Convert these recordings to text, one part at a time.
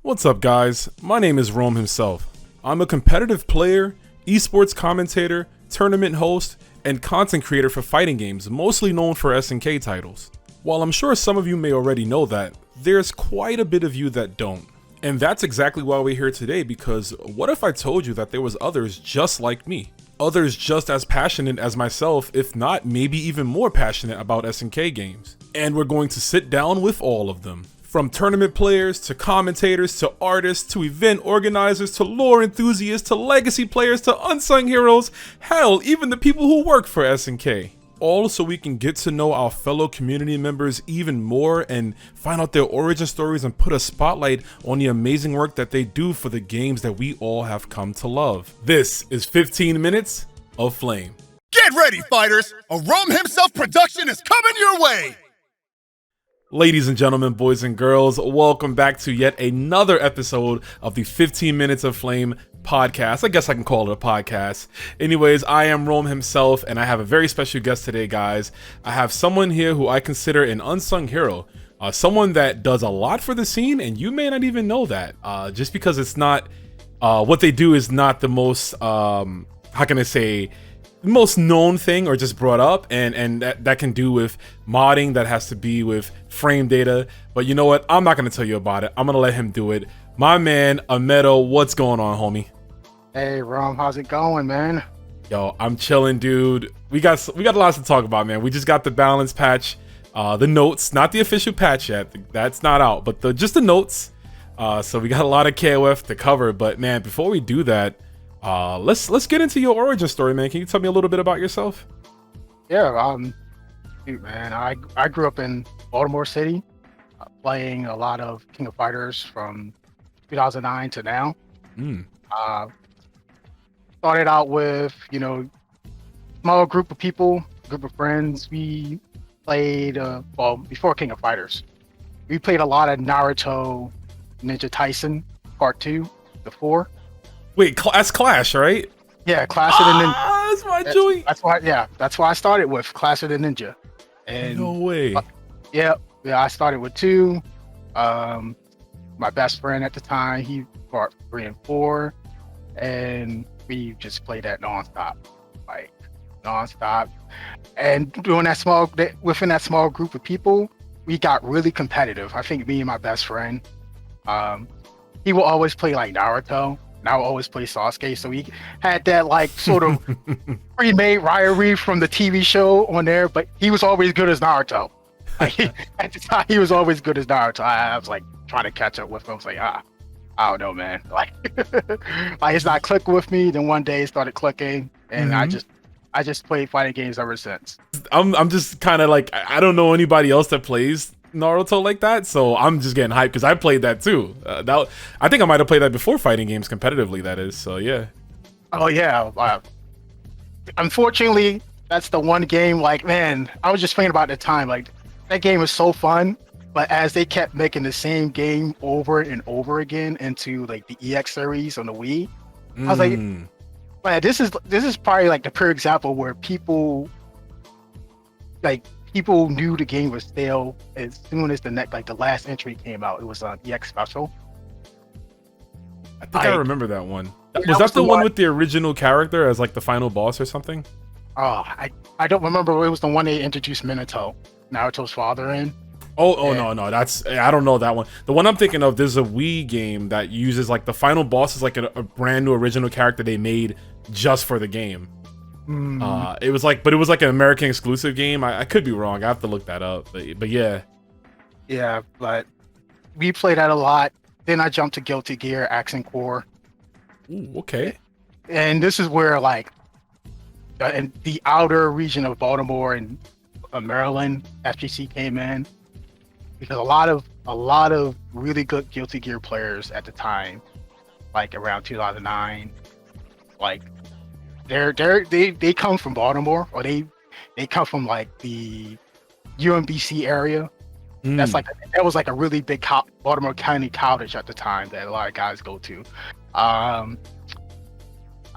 What's up, guys? My name is Rome himself. I'm a competitive player, esports commentator, tournament host, and content creator for fighting games, mostly known for SNK titles. While I'm sure some of you may already know that, there's quite a bit of you that don't. And that's exactly why we're here today, because what if I told you that there was others just like me? Others just as passionate as myself, if not maybe even more passionate about SNK games. And we're going to sit down with all of them. From tournament players, to commentators, to artists, to event organizers, to lore enthusiasts, to legacy players, to unsung heroes, hell, even the people who work for SNK. All so we can get to know our fellow community members even more and find out their origin stories and put a spotlight on the amazing work that they do for the games that we all have come to love. This is 15 Minutes of Flame. Get ready, fighters! A Rome himself production is coming your way! Ladies and gentlemen, boys and girls, welcome back to yet another episode of the 15 Minutes of Flame podcast. I guess I can call it a podcast. Anyways, I am Rome himself, and I have a very special guest today, guys. I have someone here who I consider an unsung hero. Someone that does a lot for the scene, and you may not even know that. Just because it's not, what they do is not the most, how can I say, most known thing or just brought up, and that can do with modding, that has to be with frame data. But you know what, I'm not going to tell you about it. I'm going to let him do it. My man Amedo, what's going on, homie? Hey Rom, how's it going, man? Yo, I'm chilling, dude. We got a lot to talk about, man. We just got the balance patch, the notes, not the official patch yet, that's not out, but just the notes. So we got a lot of KOF to cover. But man, before we do that, let's get into your origin story, man. Can you tell me a little bit about yourself? Yeah, shoot, man. I grew up in Baltimore City, playing a lot of King of Fighters from 2009 to now. Started out with, small group of people, group of friends. We played, before King of Fighters, we played a lot of Naruto, Ninja Tyson, Part 2, the 4. Wait, that's Clash, right? Yeah, Clash of the Ninja. That's my joint. That's why I started with Clash of the Ninja. And no way. Yeah, I started with 2. My best friend at the time, he brought 3 and 4, and we just played that nonstop. And within that small group of people, we got really competitive. I think me and my best friend, he will always play like Naruto. And I would always play Sasuke, so we had that like sort of pre-made rivalry from the TV show on there. But he was always good as Naruto. At the time, he was always good as Naruto. I was like trying to catch up with him. I was like, I don't know, man. Like it's not clicking with me. Then one day it started clicking, and I just played fighting games ever since. I'm just kind of like, I don't know anybody else that plays Naruto like that, so I'm just getting hyped because I played that too. I think I might have played that before fighting games competitively, that is. So yeah. Oh yeah. Unfortunately, that's the one game. Like, man, I was just thinking about the time. Like, that game was so fun, but as they kept making the same game over and over again into like the EX series on the Wii, I was like, man, this is probably like the pure example where people knew the game was stale as soon as the last entry came out. It was an EX special. I think I remember that one. Was that the one with the original character as like the final boss or something? Oh, I don't remember. It was the one they introduced Naruto's father in. No, that's, I don't know that one. The one I'm thinking of, there's a Wii game that uses like the final boss is like a brand new original character they made just for the game. It was like an American exclusive game. I could be wrong. I have to look that up. But yeah. Yeah, but we played that a lot. Then I jumped to Guilty Gear, Accent Core. Ooh, okay. And this is where like in the outer region of Baltimore and Maryland, FGC came in, because a lot of really good Guilty Gear players at the time, like around 2009, like they come from Baltimore, or they come from like the UMBC area. That was like a really big Baltimore County college at the time that a lot of guys go to.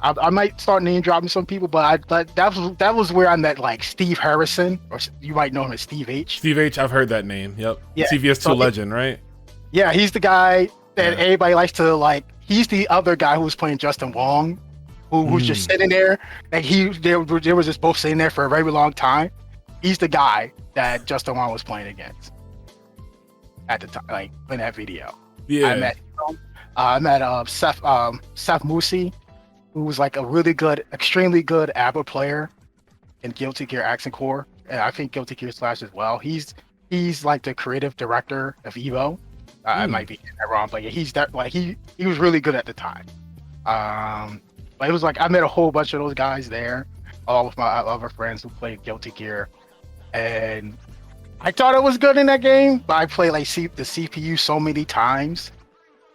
I might start name dropping some people, but that was where I met like Steve Harrison, or you might know him as Steve H. Steve H, I've heard that name. Yep. Yeah. CVS2 legend, right? Yeah, he's the guy that everybody likes to like. He's the other guy who was playing Justin Wong, who was just sitting there. Like they were just both sitting there for a very long time. He's the guy that Justin Wong was playing against at the time, like in that video. Yeah. I met Seth Musi, who was like a really good, extremely good ABBA player in Guilty Gear Accent Core, and I think Guilty Gear Slash as well. He's like the creative director of Evo. I might be getting that wrong, but yeah, he's that like he was really good at the time. But it was like I met a whole bunch of those guys there, all of my other friends who played Guilty Gear, and I thought it was good in that game, but I played like the CPU so many times.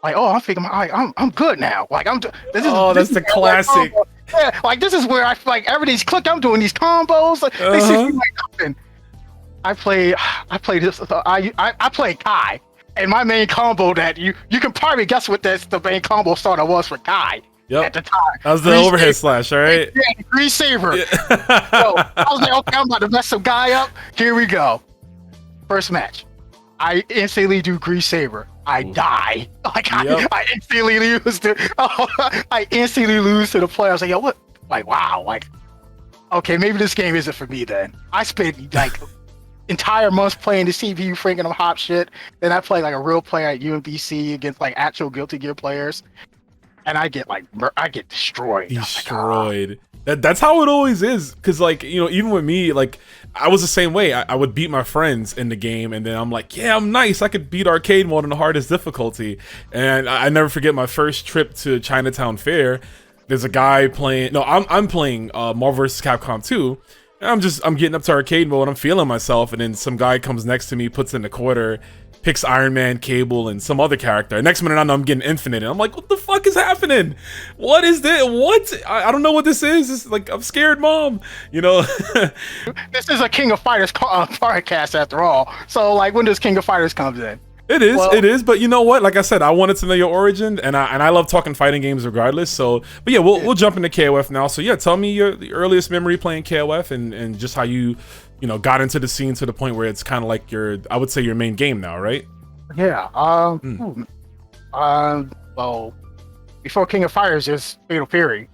Like, oh, I'm thinking, I'm good now. Like, that's the classic. Yeah, like this is where I feel like everything's clicked. I'm doing these combos. Like, they see me like nothing. I play this. I play Kai, and my main combo that you can probably guess what the main combo starter was for Kai at the time. That was the overhead slash, all right? Yeah, Grease Saver. So I was like, okay, I'm about to mess some guy up. Here we go. First match. I instantly do Grease Saber. I die. Like I instantly lose I instantly lose to the player. I was like, yo, what? Like, wow. Like, okay, maybe this game isn't for me then. I spent like entire months playing the CPU freaking hop shit. Then I play like a real player at UMBC against like actual Guilty Gear players, and I get destroyed. Destroyed. That's how it always is. Cause like, you know, even with me, like I was the same way. I would beat my friends in the game, and then I'm like, yeah, I'm nice. I could beat arcade mode on the hardest difficulty. And I never forget my first trip to Chinatown Fair. There's a guy playing. No, I'm playing Marvel vs. Capcom 2. And I'm getting up to arcade mode. I'm feeling myself, and then some guy comes next to me, puts in a quarter, picks Iron Man, Cable, and some other character. And next minute I know I'm getting Infinite, and I'm like, what the fuck is happening? What is this? What? I don't know what this is. It's like, I'm scared, Mom. You know. This is a King of Fighters podcast after all. So like, when does King of Fighters comes in? It is, but you know what? Like I said, I wanted to know your origin, and I love talking fighting games regardless. So, but yeah, we'll jump into KOF now. So yeah, tell me the earliest memory playing KOF, and just how you got into the scene to the point where it's kind of like I would say your main game now, right? Yeah. Well, before King of Fighters, there's Fatal Fury.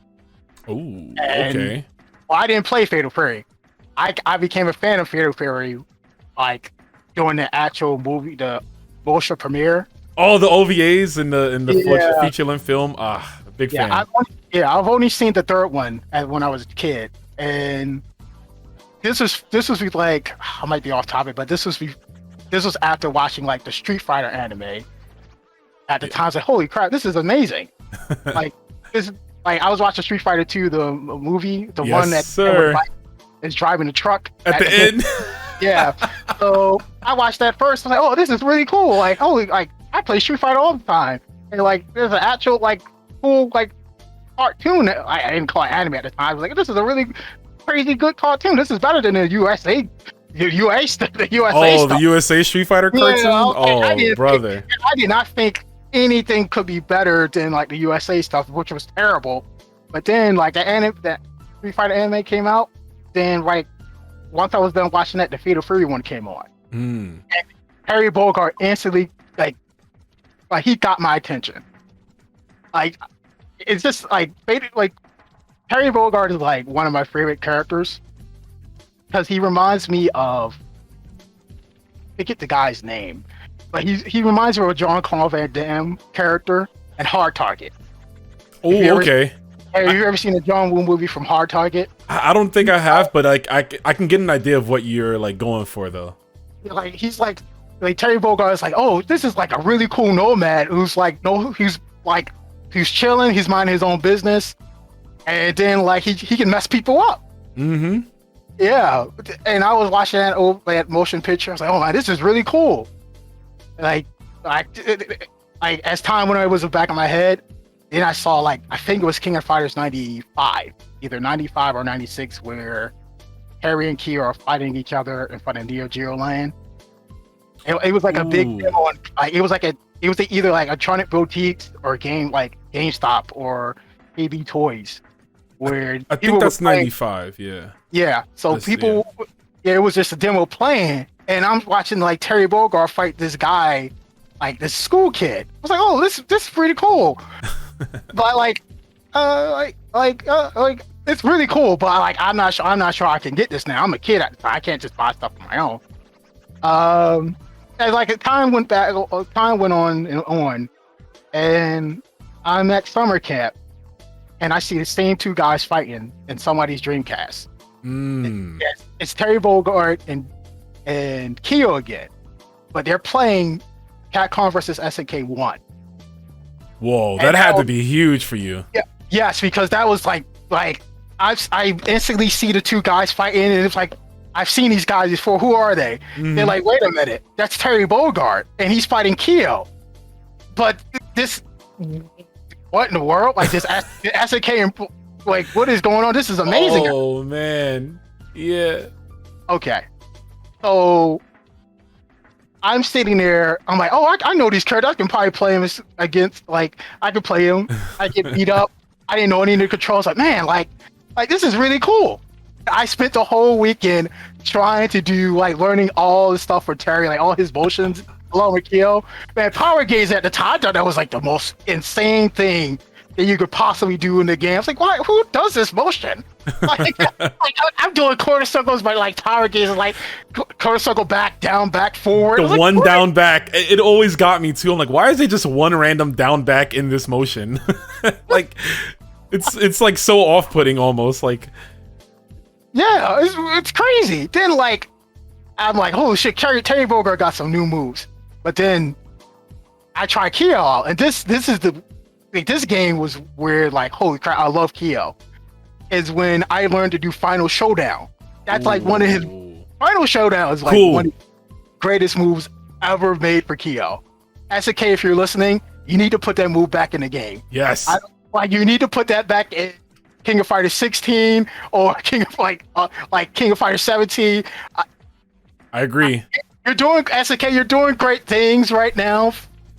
Oh, okay. Well, I didn't play Fatal Fury. I became a fan of Fatal Fury, like during the actual movie, the motion premiere. Oh, the OVAs and the feature-length film. Big fan. I've only seen the third one when I was a kid, and this was like, I might be off topic, but this was after watching like the Street Fighter anime. At the time, I was like, holy crap, this is amazing. Like this, like I was watching Street Fighter 2, the movie, the one that is driving the truck at the end. Yeah, so I watched that first. I was like, "Oh, this is really cool!" Like, holy, like I play Street Fighter all the time, and like there's an actual like cool like cartoon. I didn't call it anime at the time. I was like, "This is a really crazy good cartoon. This is better than the USA, the USA stuff." The USA Street Fighter cartoon. Yeah, brother! I did not think anything could be better than like the USA stuff, which was terrible. But then like that Street Fighter anime came out, then like. Once I was done watching that, the Fatal Fury one came on. And Harry Bogart instantly, like he got my attention. Like, it's just like Harry Bogart is like one of my favorite characters because he reminds me of, I forget the guy's name, but he reminds me of a Jean-Claude Van Damme character and Hard Target. Oh, okay. Have you ever seen the John Woo movie from Hard Target? I don't think I have, but like I can get an idea of what you're like going for though. Like he's like Terry Bogard is like, oh, this is like a really cool nomad who's like he's chilling, he's minding his own business, and then like he can mess people up. Mm-hmm. Yeah, and I was watching that motion picture. I was like, oh man, this is really cool. Like as time when it was in the back of my head. Then I saw I think it was King of Fighters 95, either 95 or 96, where Harry and Kyo are fighting each other in front of Neo Geo Land. It was like a big demo, it was either like a Tronic Boutique or GameStop or AB Toys, where I think that's 95, yeah. Yeah, so it was just a demo playing, and I'm watching like Terry Bogard fight this guy like this school kid. I was like, oh, this is pretty cool. But like it's really cool. But like I'm not sure I can get this now. I'm a kid at the time. I can't just buy stuff on my own. And like time went on and on, and I'm at summer camp, and I see the same two guys fighting in somebody's Dreamcast. It's Terry Bogard and Kyo again, but they're playing Capcom versus SNK 1. Whoa, that had to be huge for you. Yeah, yes, because that was like I instantly see the two guys fighting, and it's like I've seen these guys before. Who are they? They're like, wait a minute, that's Terry Bogard, and he's fighting Kyo. But this, what in the world? Like this SNK and like what is going on? This is amazing. Oh man, yeah. Okay, so I'm sitting there. I'm like, oh, I know these characters. I can probably play them against. Like, I could play them. I get beat up. I didn't know any of the controls. Like, man, like this is really cool. I spent the whole weekend trying to do like learning all the stuff for Terry, like all his motions along with Kyo. Man, Power Gaze at the time, I thought that was like the most insane thing that you could possibly do in the game. I was like, why? Who does this motion? Like I'm doing quarter circles, but like Power Gaze is like quarter circle back, down, back, forward. The like, one what? down back, it always got me too. I'm like, why is it just one random down back in this motion? Like, it's like so off-putting almost. Like, yeah, it's crazy. Then like, I'm like, holy shit, Terry Bogard got some new moves. But then I try Kyo out, and this game was weird. Like, holy crap, I love Kyo. Is when I learned to do Final Showdown. That's like one of his Final Showdown is like one of the greatest moves ever made for Kyo. SNK, if you're listening, you need to put that move back in the game. yes. Like you need to put that back in King of Fighters 16 or King of King of Fighters 17. I agree. You're doing SNK. You're doing great things right now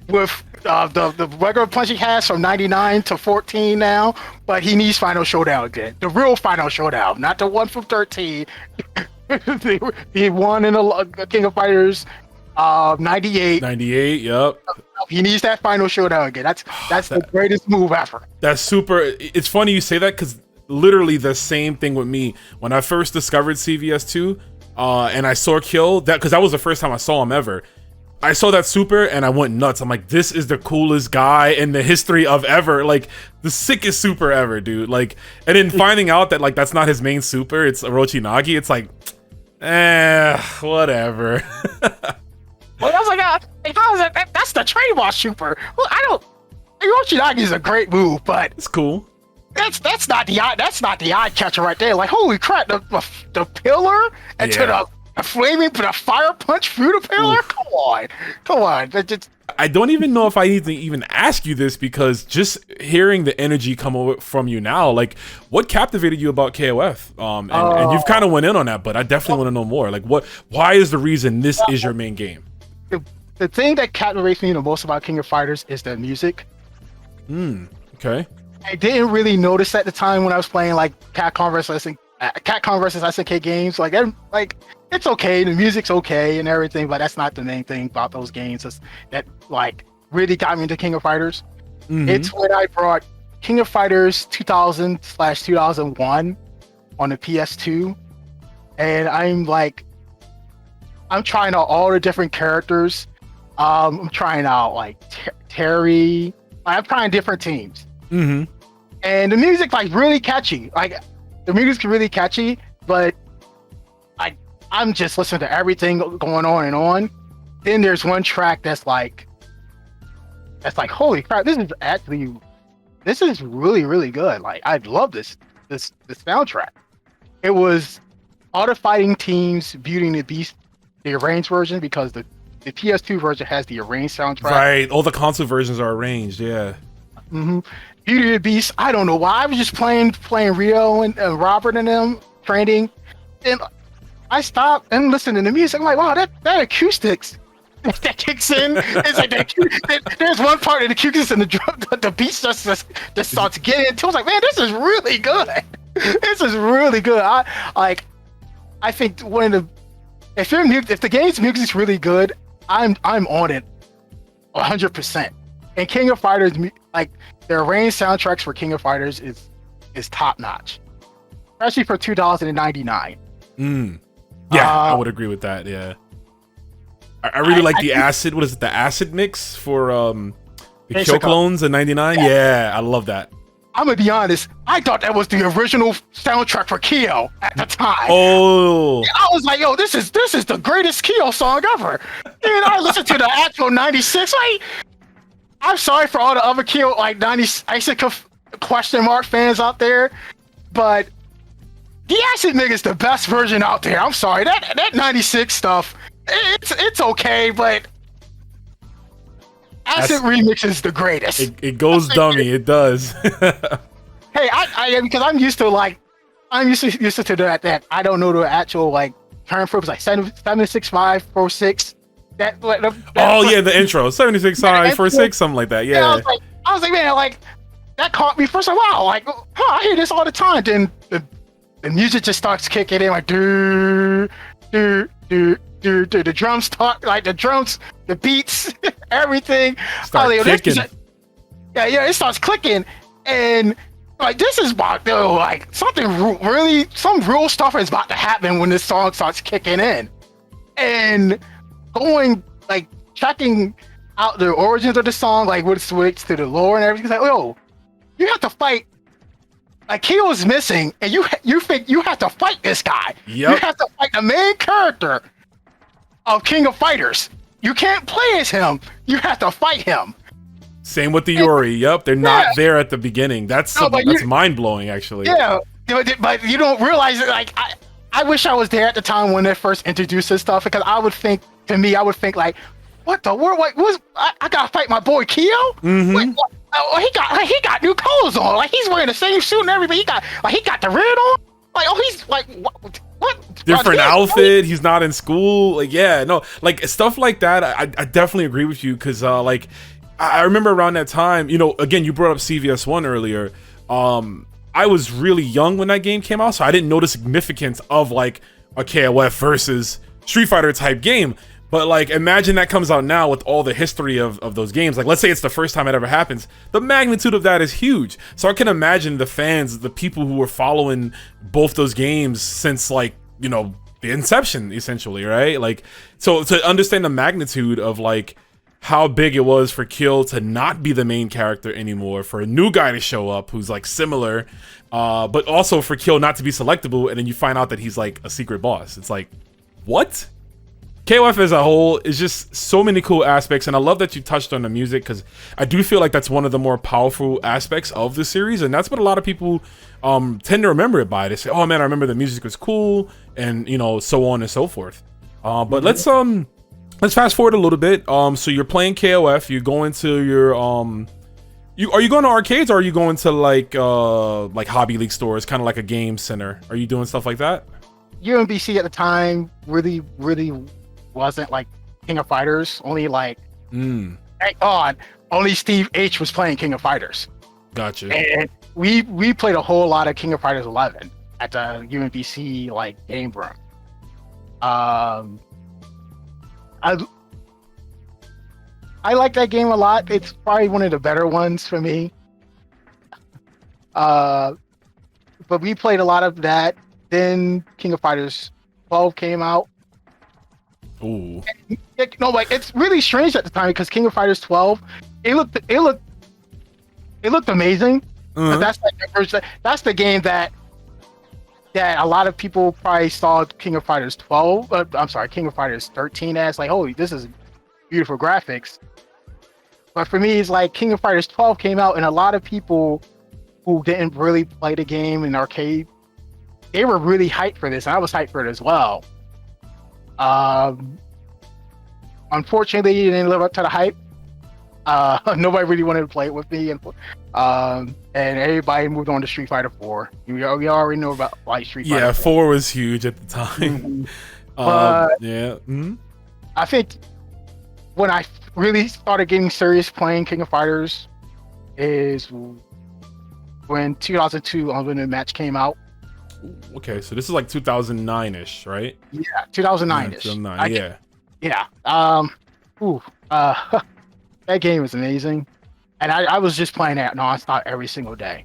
with the regular punch he has from 99 to 14 now, but he needs Final Showdown again. The real Final Showdown, not the one from 13. the one in the King of Fighters 98. 98, yep. He needs that Final Showdown again. That's the greatest move ever. That's super. It's funny you say that because literally the same thing with me. When I first discovered CVS2 and I saw Kill, because that was the first time I saw him ever. I saw that super and I went nuts. I'm like, this is the coolest guy in the history of ever. Like, the sickest super ever, dude. Like, and then finding out that like that's not his main super, it's Orochinagi. It's like, whatever. Well, I was like, how is that? That's the trademark super. Well, Orochinagi is a great move, but It's cool. that's not the eye catcher right there. Like, holy crap, the pillar and to the flaming, the fire punch through the pillar. Oof. Come on. I don't even know if I need to even ask you this because just hearing the energy come from you now, like, what captivated you about KOF? And you've kind of went in on that, but I definitely want to know more. Like, why is the reason this is your main game? The thing that captivates me the most about King of Fighters is the music. Okay. I didn't really notice at the time when I was playing like Capcom versus SNK games. Like it's okay, the music's okay and everything, but that's not the main thing about those games. That like really got me into King of Fighters. It's when I brought King of Fighters 2000/2001 on the PS2, and I'm trying out all the different characters. I'm trying out like Terry. I'm trying different teams. And the music like really catchy. Like the music's really catchy, but I'm just listening to everything going on and on. Then there's one track that's like holy crap, this is really, really good. Like I love this soundtrack. It was all the fighting teams, Beauty and the Beast, the arranged version, because the PS2 version has the arranged soundtrack. Right, all the console versions are arranged, yeah. Beauty and the Beast, I don't know why. I was just playing Rio and Robert and them training, and I stopped and listened to the music. I'm like, wow, that acoustics that kicks in. It's like there's one part of the acoustics and the beat just starts getting into. I was like, man, this is really good. This is really good. I think if the game's music's really good, I'm on it 100%. And King of Fighters, like their arranged soundtracks for King of Fighters is top notch, especially for $2.99. Yeah, I would agree with that. Yeah, I really like the acid. What is it? The acid mix for the Kill clones in '99. Yeah, I love that. I'm gonna be honest. I thought that was the original soundtrack for Kyo at the time. Oh, I was like, yo, this is the greatest Kyo song ever. And I listened to the actual '96. Like, I'm sorry for all the other Kyo like '96 question mark fans out there, but the acid nigga is the best version out there. I'm sorry, that '96 stuff, it's okay, but acid remix is the greatest. It goes dummy. It does. Hey, I because I'm used to to that I don't know the actual like term for it. It was like 76546. Oh yeah, the intro 76546, something like that. Yeah. I was like, man, like that caught me first. Like, wow, like I hear this all the time. Then the music just starts kicking in, like do. The drums talk, like the drums, the beats, everything. Start clicking. Yeah, it starts clicking, and like this is about like some real stuff is about to happen when this song starts kicking in, and going like checking out the origins of the song, like what switch to the lore and everything. It's like, yo, you have to fight. Like Kyo is missing, and you think you have to fight this guy. Yep. You have to fight the main character of King of Fighters. You can't play as him. You have to fight him. Same with the Yori. Yep, they're not there at the beginning. That's mind blowing, actually. Yeah, but you don't realize it. Like I wish I was there at the time when they first introduced this stuff, because I would think like, what the world? Like, I gotta fight my boy Kyo? Mm-hmm. He got new clothes on. Like he's wearing the same suit and everything. He got the red on. Like, oh, he's like what? Different outfit. He's not in school. Like, yeah, no, like stuff like that. I definitely agree with you, because like I remember around that time. You know, again, you brought up CVS1 earlier. I was really young when that game came out, so I didn't know the significance of like a KOF versus Street Fighter type game. But like, imagine that comes out now with all the history of those games. Like, let's say it's the first time it ever happens. The magnitude of that is huge. So I can imagine the fans, the people who were following both those games since like, you know, the inception, essentially, right? Like, so to understand the magnitude of like how big it was for Kill to not be the main character anymore, for a new guy to show up who's like similar, but also for Kill not to be selectable, and then you find out that he's like a secret boss. It's like, what? KOF as a whole is just so many cool aspects, and I love that you touched on the music, because I do feel like that's one of the more powerful aspects of the series, and that's what a lot of people tend to remember it by. They say, oh man, I remember the music was cool, and you know, so on and so forth. But let's fast forward a little bit. So you're playing KOF, you go into your are you going to arcades, or are you going to like hobby league stores, kind of like a game center? Are you doing stuff like that? UMBC at the time really wasn't like King of Fighters. Only like thank God, only Steve H was playing King of Fighters. Gotcha. And we played a whole lot of King of Fighters 11 at the UMBC like game room. I like that game a lot. It's probably one of the better ones for me. But we played a lot of that. Then King of Fighters 12 came out. Ooh. Like it's really strange at the time, because King of Fighters 12, it looked amazing. But that's the game that a lot of people probably saw King of Fighters 12. King of Fighters 13 as like, holy, this is beautiful graphics. But for me, it's like King of Fighters 12 came out, and a lot of people who didn't really play the game in arcade, they were really hyped for this, and I was hyped for it as well. Unfortunately, it didn't live up to the hype. Nobody really wanted to play it with me, and everybody moved on to Street Fighter 4. We already know about like Street Fighter. Yeah, 4 was huge at the time. I think when I really started getting serious playing King of Fighters is when 2002 Unlimited Match came out. Okay, so this is like 2009-ish, right? Yeah, 2009-ish. Yeah. Yeah. That game was amazing, and I was just playing that nonstop every single day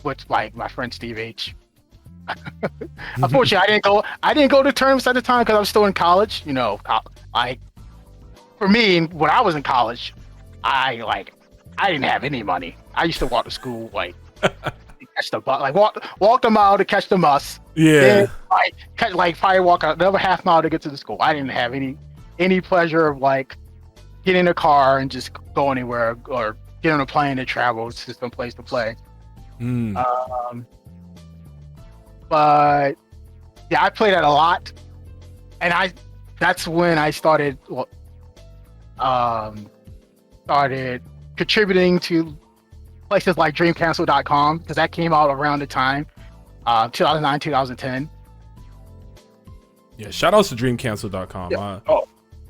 with like my friend Steve H. Unfortunately, I didn't go to tournaments at the time because I was still in college. You know, like for me, when I was in college, I didn't have any money. I used to walk to school like catch the bus, like walk the mile to catch the bus. Yeah. Then, probably walk another half mile to get to the school. I didn't have any pleasure of like getting in a car and just go anywhere or get on a plane to travel to some place to play. But yeah, I played that a lot, and that's when I started contributing to places like dreamcancel.com because that came out around the time 2009 2010. Yeah, shout outs to dreamcancel.com. Yeah.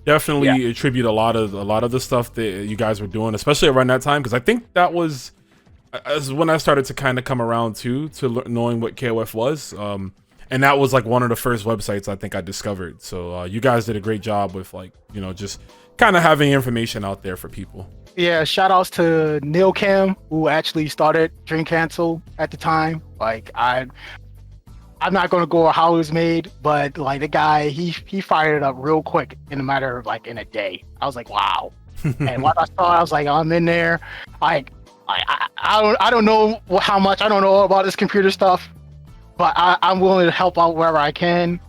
Definitely attribute a lot of the stuff that you guys were doing, especially around that time, because I think that was when I started to kind of come around to knowing what KOF was, and that was like one of the first websites I think I discovered. So you guys did a great job with like, you know, just kind of having information out there for people. Yeah, shout outs to Neil Kim, who actually started Dream Cancel at the time. Like I'm not gonna go how it was made, but like the guy, he fired it up real quick in a matter of like in a day. I was like, wow. And when I saw it, I was like, I'm in there. Like I don't know how much, I don't know about this computer stuff, but I'm willing to help out wherever I can.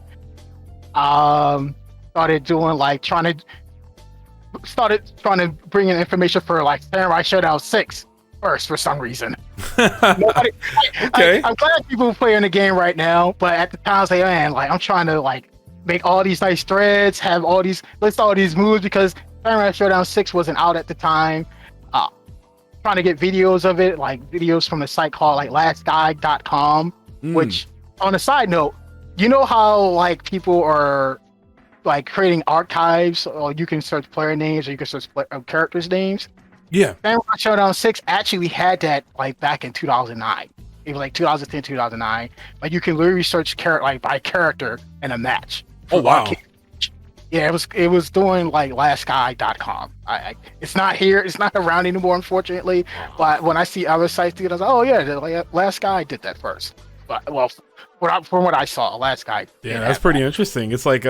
Started trying to bring in information for like Samurai Showdown 6 first for some reason. Okay. I'm glad people are playing the game right now, but at the time I was like, man, like I'm trying to like make all these nice threads, have list all these moves because Samurai Showdown 6 wasn't out at the time. Trying to get videos of it, like videos from a site called like lastguide.com, which on a side note, you know how like people are like creating archives, or you can search player names or you can search characters names. Yeah. Samurai Showdown 6 actually had that like back in 2009. It was like 2010, 2009. Like you can literally search like by character in a match. Oh wow. Yeah, it was doing like lastguide.com. It's not here. It's not around anymore, unfortunately. But when I see other sites do it, I was like, oh yeah, like Last Guy did that first. But well, from what I saw, Last Guy. Yeah, that's pretty interesting. It's like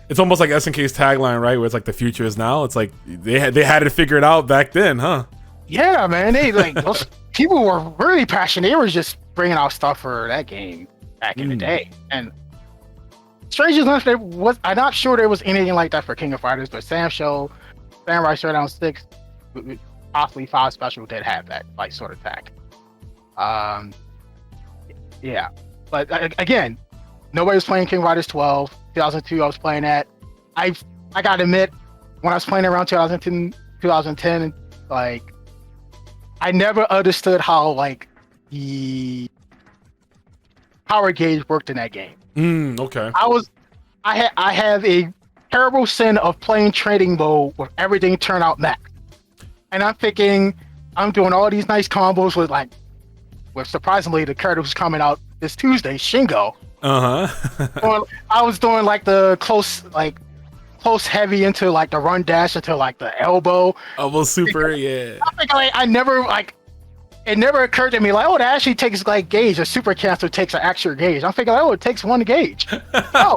it's almost like SNK's tagline, right? Where it's like the future is now. It's like they had it figured out back then, huh? Yeah, man. They like those people were really passionate. They were just bringing out stuff for that game back in the day, and. Strangely enough, I'm not sure there was anything like that for King of Fighters, but Samurai Showdown 6, possibly 5 Special did have that like sort of tag. Yeah, but again, nobody was playing King of Fighters 12. 2002, I was playing that. I gotta admit, when I was playing around 2010, like I never understood how like the power gauge worked in that game. Okay. I have a terrible sin of playing trading mode with everything turned out max. And I'm thinking I'm doing all these nice combos with surprisingly the character who's coming out this Tuesday, Shingo. I was doing like the close heavy into like the run dash into like the elbow. Almost super, yeah. I think I never like it never occurred to me like, oh, that actually takes like gauge. A super cancel takes an extra gauge. I'm thinking, oh, it takes 1 gauge. No,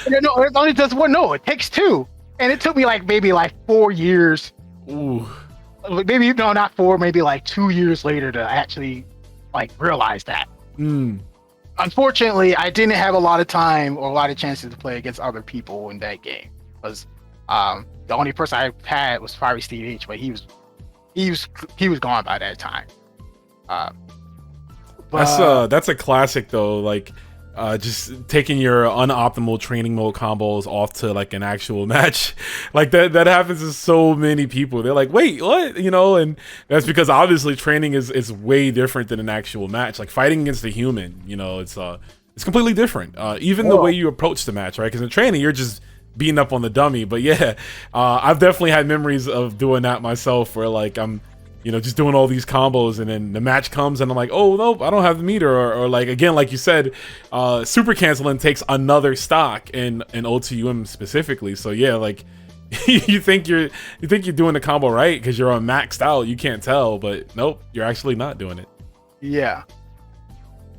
it only does one. No, it takes 2. And it took me like maybe like 4 years. Ooh. Maybe no, not 4. Maybe like 2 years later to actually like realize that. Unfortunately, I didn't have a lot of time or a lot of chances to play against other people in that game because the only person I had was probably Steve H, but he was gone by that time. That's a classic though. Like, just taking your unoptimal training mode combos off to like an actual match, like that happens to so many people. They're like, wait, what? You know, and that's because obviously training is way different than an actual match. Like fighting against a human, you know, it's completely different. Even the way you approach the match, right? Because in training, you're just beating up on the dummy. But yeah, I've definitely had memories of doing that myself where like I'm, you know, just doing all these combos and then the match comes and I'm like, oh nope, I don't have the meter, or like again, like you said, super canceling takes another stock in OTUM specifically. So yeah, like you think you're doing the combo right because you're on maxed out. You can't tell, but nope, you're actually not doing it. Yeah.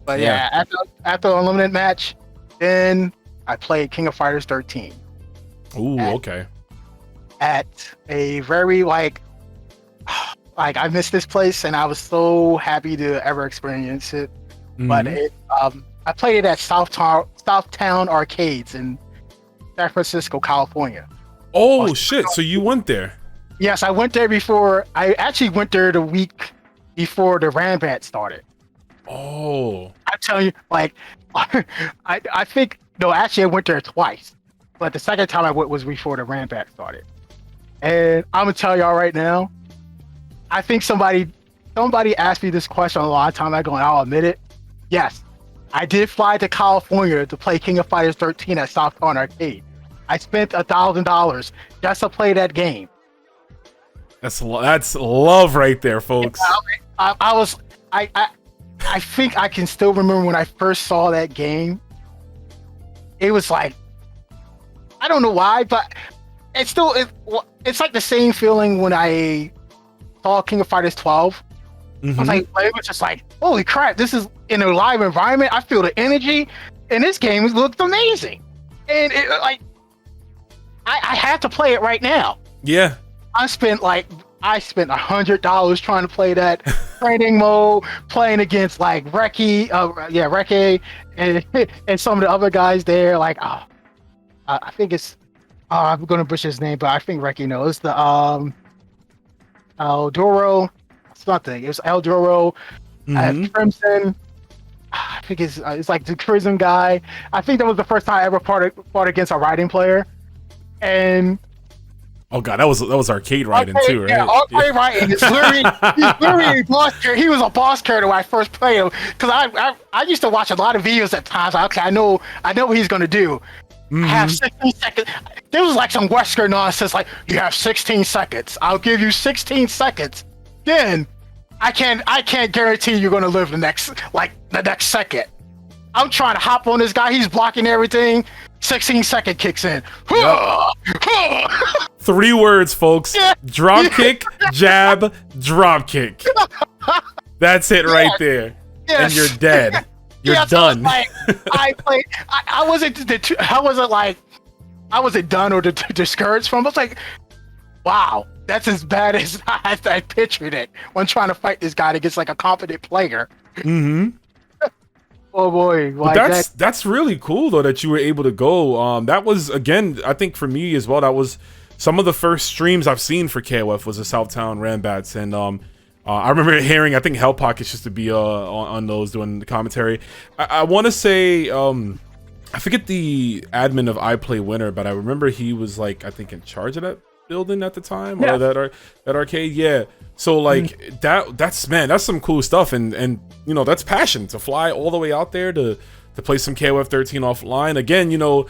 But yeah, after the unlimited match, then I played King of Fighters 13. Ooh, okay. At a very like I missed this place and I was so happy to ever experience it. But I played it at Southtown Arcades in San Francisco, California. Oh shit! So you went there? Yes, I went there before. I actually went there the week before the Rambat started. Oh. I'm telling you, like, I think no, actually I went there twice, but the second time I went was before the Rambat started. And I'm gonna tell y'all right now, I think somebody asked me this question a long time ago, and I'll admit it. Yes, I did fly to California to play King of Fighters 13 at Southtown Arcade. I spent $1,000 just to play that game. That's love right there, folks. I think I can still remember when I first saw that game. It was like, I don't know why, but it's like the same feeling when I saw King of Fighters 12. I was like, it was just like, holy crap, this is in a live environment. I feel the energy, and this game looked amazing. And it, like, I had to play it right now. Yeah. I spent $100 trying to play that training mode, playing against like Reki, and some of the other guys there. Like, I think it's, I'm gonna butcher his name, but I think Reki knows the Eldoro something. It was Eldoro, Crimson. I think it's like the Crimson guy. I think that was the first time I ever fought against a riding player, and. Oh god, that was arcade riding too, right? Yeah, arcade riding. It's literally, he's literally a boss character. He was a boss character when I first played him, because I used to watch a lot of videos at times. Okay, I know what he's gonna do. I have 16 seconds. There was like some Western nonsense, like you have 16 seconds. I'll give you 16 seconds. Then I can't guarantee you're gonna live the next second. I'm trying to hop on this guy. He's blocking everything. 16-second kicks in. Yep. 3 words, folks. Yeah. Drop kick, jab, drop kick. That's it right there. Yes. And you're dead. You're done. I wasn't done or discouraged from. I was like, wow, that's as bad as I pictured it when trying to fight this guy against like a competent player. Oh boy, like that's really cool though that you were able to go. That was, again, I think for me as well, that was some of the first streams I've seen for KOF was the Southtown Rambats, and I remember hearing, I think Hell Pockets used to be on those doing the commentary. I want to say I forget the admin of iPlay Winner, but I remember he was like, I think in charge of that building at the time, or that arcade. Yeah, so like that's some cool stuff, and you know, that's passion to fly all the way out there to play some KOF 13 offline. Again, you know,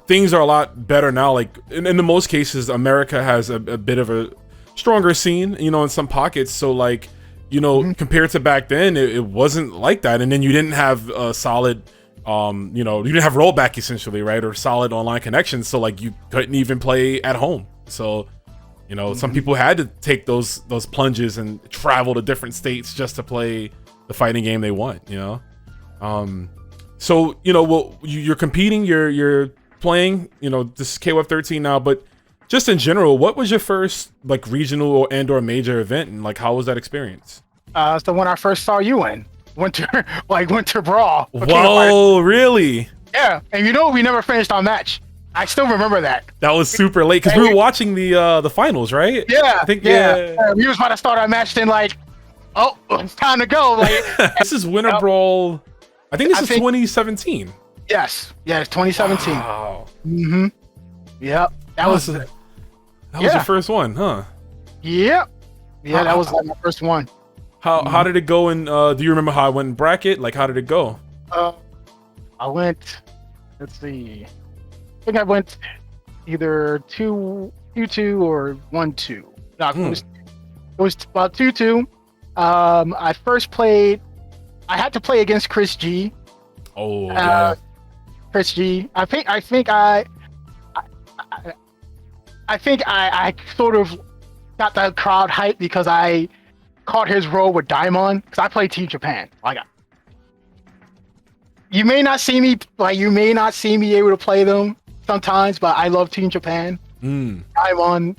things are a lot better now. Like in the most cases, America has a bit of a stronger scene, you know, in some pockets. So like, you know, compared to back then, it wasn't like that. And then you didn't have a solid you know, you didn't have rollback essentially, right? Or solid online connections. So like you couldn't even play at home. So, you know, some people had to take those plunges and travel to different states just to play the fighting game they want, you know? So, you know, well, you're competing, you're playing, you know, this is KOF 13 now, but just in general, what was your first like regional and/or major event, and like how was that experience? It's the one I first saw you in. Winter Brawl. Whoa, really? Yeah, and you know we never finished our match. I still remember that. That was super late because we were watching the finals, right? Yeah, I think we was about to start our match, then like, oh, it's time to go. Like, this is Winter Brawl. I think this is 2017. Yes, yeah, it's 2017. Wow. Yep, that was your first one, huh? Yep. Yeah, that was like my first one. How did it go? And do you remember how I went in bracket? Like, how did it go? I went. Let's see. I think I went either 2-2 or 1-2. No, it was about 2-2. I first played. I had to play against Chris G. Oh yeah. Chris G. I think I think I sort of got that crowd hype because I caught his role with Daimon because I play Team Japan. Like, you may not see me able to play them sometimes, but I love Team Japan. Daimon,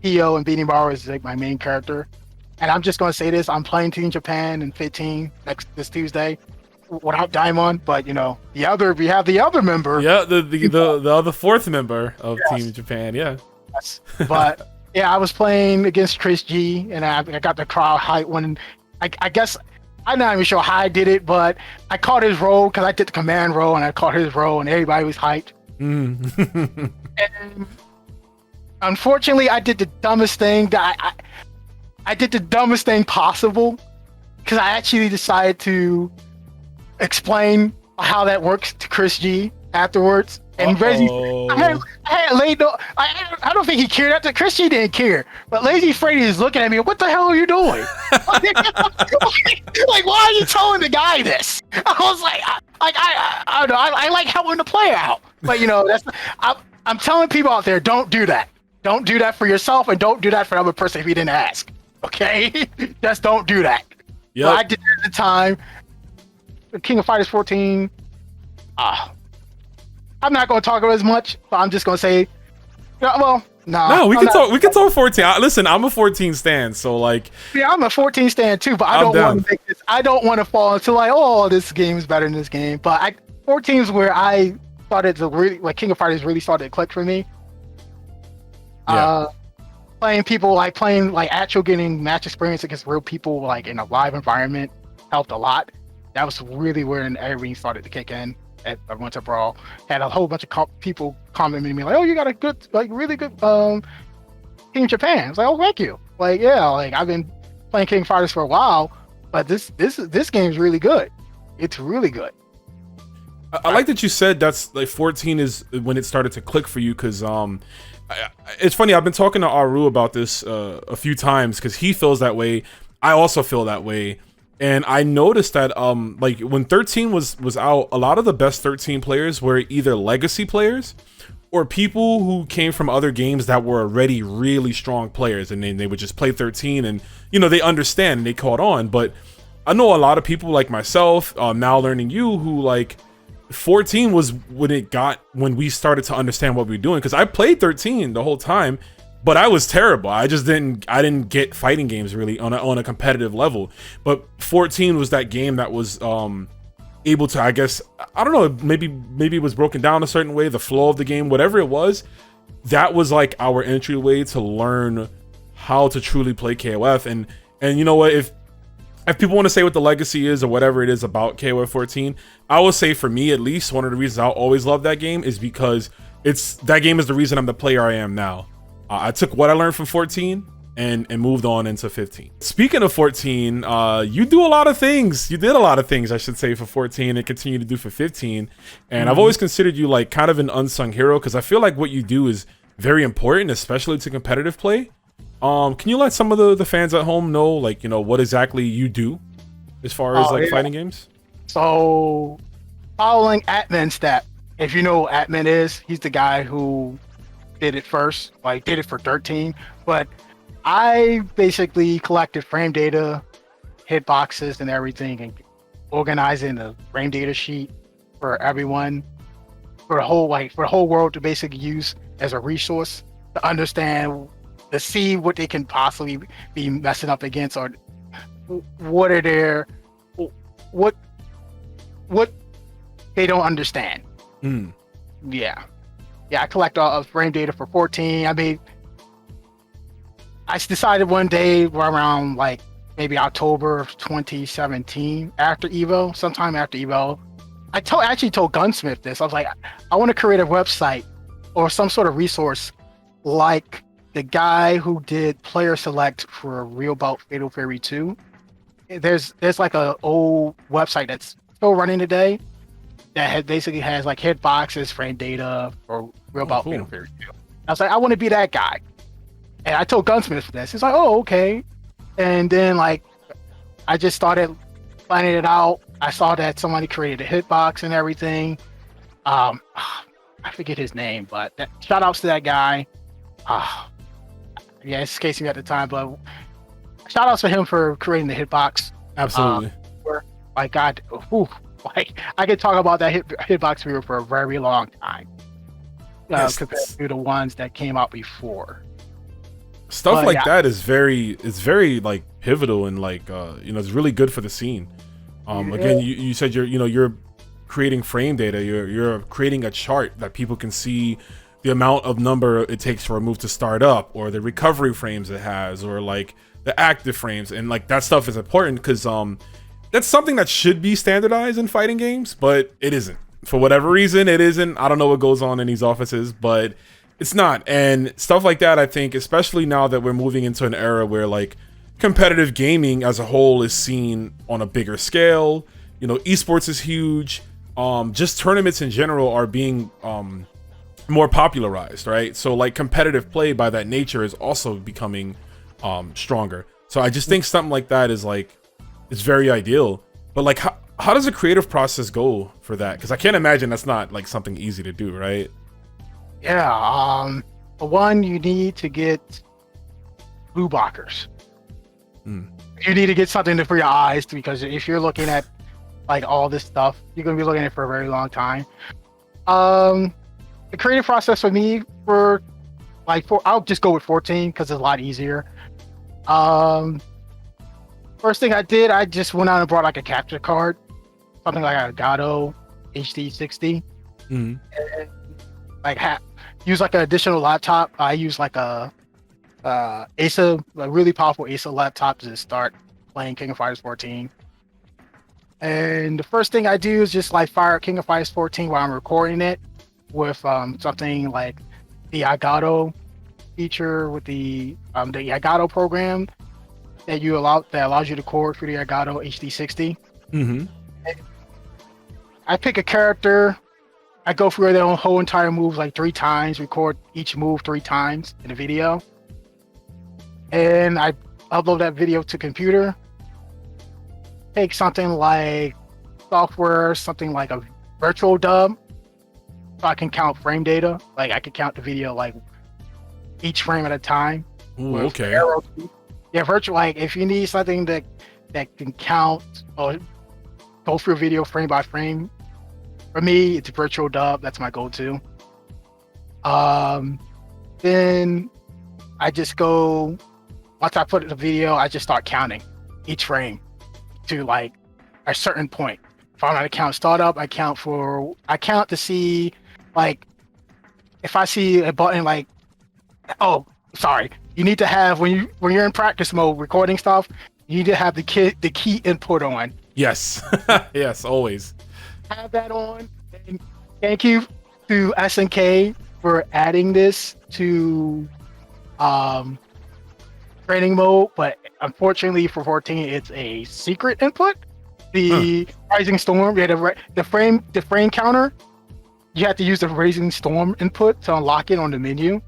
Hio, and Benimaru is like my main character. And I'm just gonna say this: I'm playing Team Japan in 15 this Tuesday without Daimon, but we have the other member. Yeah, the other fourth member of Yes. Team Japan. Yeah. Yes. But yeah, I was playing against Chris G, and I got the crowd hype when I guess I'm not even sure how I did it, but I caught his role because I did the command role, and I caught his role, and everybody was hyped. And unfortunately, I did the dumbest thing that I did the dumbest thing possible because I actually decided to explain how that works to Chris G afterwards. And Reggie, I had laid no, I don't think he cared. After Chris G didn't care, but Lazy Freddy is looking at me. What the hell are you doing? Like, why are you telling the guy this? I was like, I don't know. I like helping the player out, but I'm telling people out there, don't do that. Don't do that for yourself, and don't do that for another person if you didn't ask. Okay, just don't do that. Yeah, I did that at the time. King of Fighters 14. I'm not going to talk about it as much, but I'm just going to say, no, we can talk. We can talk 14. Listen, I'm a 14 stan, so like, yeah, I'm a 14 stand too, but I don't want to make this. I don't want to fall into like, oh, this game is better than this game. But 14 is where I started to really King of Fighters really started to click for me. Yeah. Playing actual getting match experience against real people like in a live environment helped a lot. That was really where everything started to kick in. At Winter Brawl, had a whole bunch of people commenting me like, "Oh, you got a good, really good Team Japan." I was like, "Oh, thank you." I've been playing King Fighters for a while, but this game is really good. It's really good. I like that you said that's like 14 is when it started to click for you, because it's funny. I've been talking to Aru about this a few times because he feels that way. I also feel that way. And I noticed that like when 13 was out, a lot of the best 13 players were either legacy players or people who came from other games that were already really strong players, and then they would just play 13 and they understand and they caught on. But I know a lot of people like myself, now learning you, who like 14 was when we started to understand what we were doing, because I played 13 the whole time, but I was terrible. I didn't get fighting games really on a competitive level. But 14 was that game that was able to, I guess, I don't know, maybe it was broken down a certain way, the flow of the game, whatever it was. That was like our entryway to learn how to truly play KOF. And you know what, if people want to say what the legacy is or whatever it is about KOF 14, I will say for me at least, one of the reasons I'll always love that game is because that game is the reason I'm the player I am now. I took what I learned from 14 and moved on into 15. Speaking of 14, you do a lot of things. You did a lot of things, I should say, for 14 and continue to do for 15. And I've always considered you like kind of an unsung hero, because I feel like what you do is very important, especially to competitive play. Can you let some of the fans at home know, like, what exactly you do as far as fighting games? So, following Atman Step, if you know what Atman is, he's the guy who did it first, did it for 13. But I basically collected frame data, hitboxes, and everything, and organizing the frame data sheet for everyone, for the whole world to basically use as a resource to understand, to see what they can possibly be messing up against, or what they don't understand. Yeah, I collect all of frame data for 14. I mean, I decided one day around maybe October of 2017, sometime after Evo, I actually told Gunsmith this. I was like, I want to create a website or some sort of resource like the guy who did player select for Real Bout Fatal Fury 2. There's like a old website that's still running today that basically has like hitboxes, frame data for Real Bout Fatal Fury 2. I was like, I want to be that guy. And I told Gunsmith this. He's like, oh, okay. And then I just started planning it out. I saw that somebody created a hitbox and everything. I forget his name, but shout outs to that guy. Ah, yeah, it's escaping me at the time, but shout outs to him for creating the hitbox. Absolutely. Where, like, God, whew, like I could talk about that hitbox viewer for a very long time. Yes. Compared to the ones that came out before. Stuff like that is very like pivotal and like it's really good for the scene. Again, you said you're creating frame data, you're creating a chart that people can see the amount of number it takes for a move to start up, or the recovery frames it has, or like the active frames, and like that stuff is important because that's something that should be standardized in fighting games, but it isn't. For whatever reason, it isn't. I don't know what goes on in these offices, but it's not. And stuff like that, I think, especially now that we're moving into an era where like competitive gaming as a whole is seen on a bigger scale. Esports is huge. Just tournaments in general are being more popularized, right? So like competitive play by that nature is also becoming stronger. So I just think something like that is very ideal. But like how does the creative process go for that? Because I can't imagine that's not like something easy to do, right? Yeah. For one, you need to get blue blockers. You need to get something for your eyes, because if you're looking at like all this stuff, you're gonna be looking at it for a very long time. The creative process for me I'll just go with 14 because it's a lot easier. First thing I did, I just went out and brought like a capture card, something like a Elgato HD60, and like use like an additional laptop. I use like a Acer, a really powerful Acer laptop to start playing King of Fighters 14. And the first thing I do is just like fire King of Fighters 14 while I'm recording it with something like the Elgato feature with the Elgato program that allows you to record through the Elgato HD60. I pick a character. I go through their whole entire moves like 3 times, record each move 3 times in a video, and I upload that video to computer. Take something like software, something like a virtual dub, so I can count frame data. Like I can count the video like each frame at a time. Ooh, okay. Yeah, virtual. Like if you need something that can count or go through video frame by frame, for me it's virtual dub. That's my go-to. Then I just go, once I put the video, I just start counting each frame to like a certain point. If I'm gonna count startup, I count to see like if I see a button like, oh, sorry, you need to have when you're in practice mode recording stuff, you need to have the key input on. Yes. Yes, always. Have that on. And thank you to SNK for adding this to training mode, but unfortunately for 14 it's a secret input. The Rising Storm, the frame counter, you have to use the Rising Storm input to unlock it on the menu.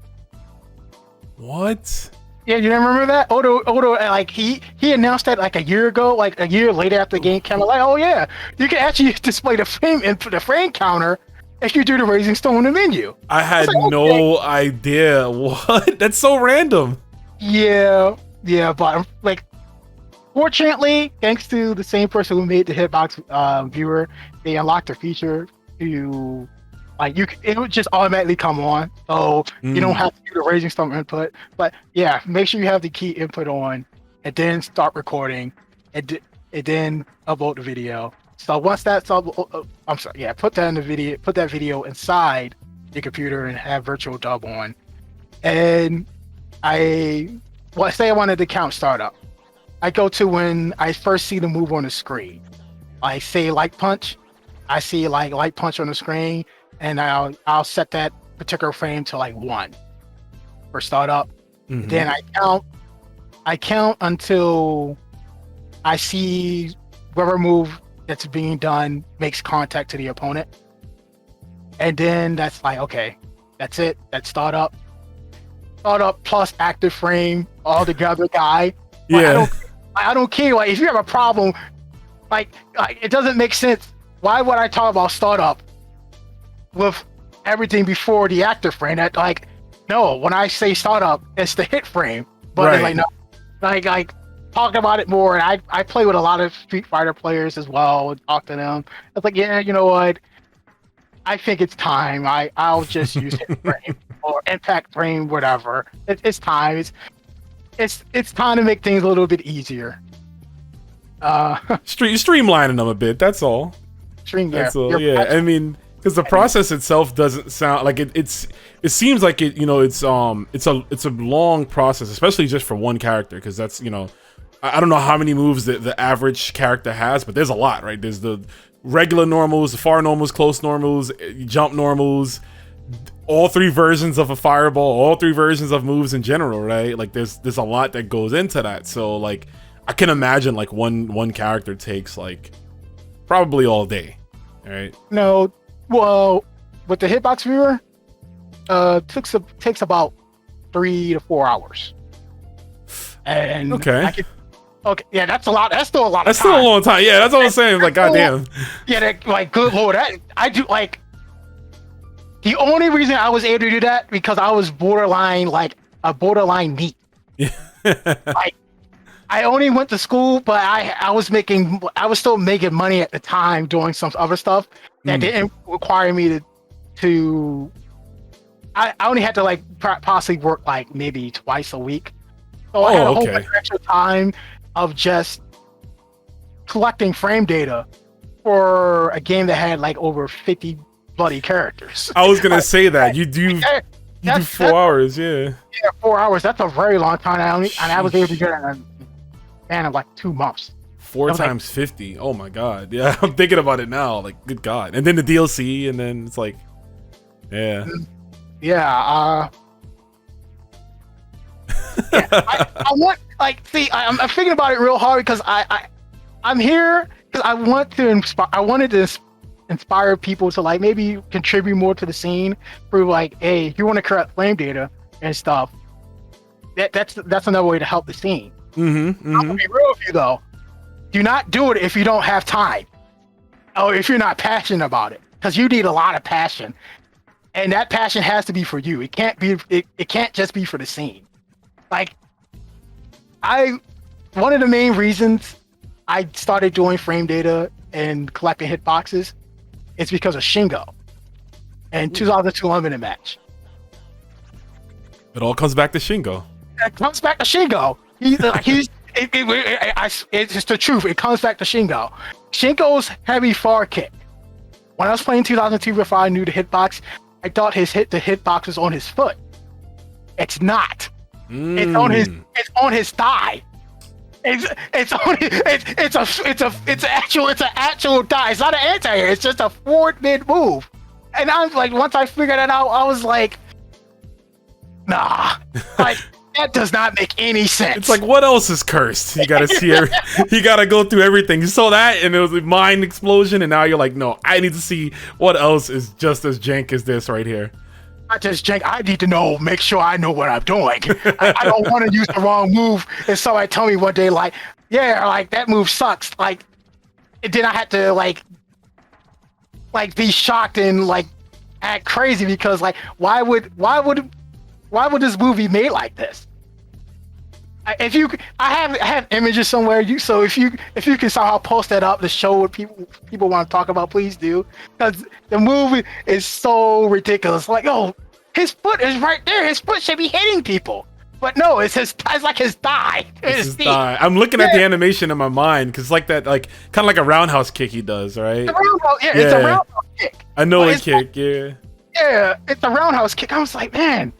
What? Yeah, you remember that? Odo, like he announced that like a year ago, like a year later after the game came out. Like, oh yeah, you can actually display the frame input, the frame counter, if you do the Rising Storm in the menu. I had no idea. What? That's so random. Yeah, but like, fortunately, thanks to the same person who made the hitbox viewer, they unlocked a feature to like it would just automatically come on, so you don't have to do the Rising Storm input. But yeah, make sure you have the key input on, and then start recording, and then upload the video. So once that's put that in the video, put that video inside your computer and have virtual dub on. And say I wanted to count startup. I go to when I first see the move on the screen. I say light punch. I see like light punch on the screen, and I'll set that particular frame to like 1 for startup. Then I count until I see whatever move that's being done makes contact to the opponent, and then that's like, okay, that's it. That's startup plus active frame all together, guy. Yeah. I don't care. Like if you have a problem, like it doesn't make sense. Why would I talk about startup with everything before the active frame. That like, no, when I say startup, it's the hit frame. But it's like no, like talk about it more. And I play with a lot of Street Fighter players as well. And talk to them. It's like, yeah, you know what? I think it's time. I'll just use hit frame or impact frame, whatever. It's time. It's time to make things a little bit easier. Streamlining them a bit. That's all. That's all. Yeah, I mean, because the process itself doesn't sound like it seems like it. You know, it's a long process, especially just for one character. Because that's, you know, I don't know how many moves the average character has, but there's a lot, right? There's the regular normals, the far normals, close normals, jump normals, all 3 versions of a fireball, all 3 versions of moves in general, right? Like there's a lot that goes into that. So like I can imagine like one character takes like probably all day, right? No, well, with the hitbox viewer, takes about 3 to 4 hours. And okay. Okay, yeah, that's a lot. That's still a lot. That's still a long time. Yeah, that's what I'm saying. Like, goddamn. Yeah, that, like, good lord, I do like. The only reason I was able to do that because I was borderline neat. Yeah. Like, I only went to school, but I was still making money at the time doing some other stuff that didn't require me to. I only had to like possibly work like maybe twice a week, so I had a whole bunch of extra time of just collecting frame data for a game that had like over 50 bloody characters. I was gonna say that you do 4 hours, yeah. Yeah, 4 hours. That's a very long time. And I was able to get it in a span of like 2 months. 4 times 50. Oh my god. Yeah, I'm thinking about it now. Like, good god. And then the DLC, and then it's like, yeah. Yeah. Yeah, I want like see. I'm thinking about it real hard because I'm here because I wanted to inspire people to like maybe contribute more to the scene. For like, hey, if you want to collect flame data and stuff, that's another way to help the scene. I'm gonna be real with you though. Do not do it if you don't have time, or if you're not passionate about it, because you need a lot of passion, and that passion has to be for you. It can't be. It can't just be for the scene. Like, one of the main reasons I started doing frame data and collecting hitboxes is because of Shingo and 2002 Limited Match. It all comes back to Shingo. It comes back to Shingo. It's just the truth. It comes back to Shingo. Shingo's heavy far kick. When I was playing 2002 before I knew the hitbox, I thought the hitbox was on his foot. It's not. It's on his thigh. It's an actual thigh. It's not an anti-air. It's just a forward mid move. And I was like, once I figured that out, I was like, nah, like that does not make any sense. It's like, what else is cursed? You gotta see you gotta go through everything. You saw that, and it was a mind explosion, and now you're like, no, I need to see what else is just as jank as this right here. Not just jank. I need to make sure I know what I'm doing. I don't want to use the wrong move, and somebody tell me one day, like, yeah, like that move sucks. Like, and then I had to like be shocked and like act crazy because like, why would this movie made like this? I have images somewhere. So if you can somehow post that up to show what people want to talk about, please do, because the movie is so ridiculous. Like, oh, his foot is right there. His foot should be hitting people, but no, it's like his thigh. It's his thigh. I'm looking at the animation in my mind because like that, like kind of like a roundhouse kick he does, right? It's a roundhouse kick. I know a kick. Yeah. Yeah, it's a roundhouse kick. I was like, man,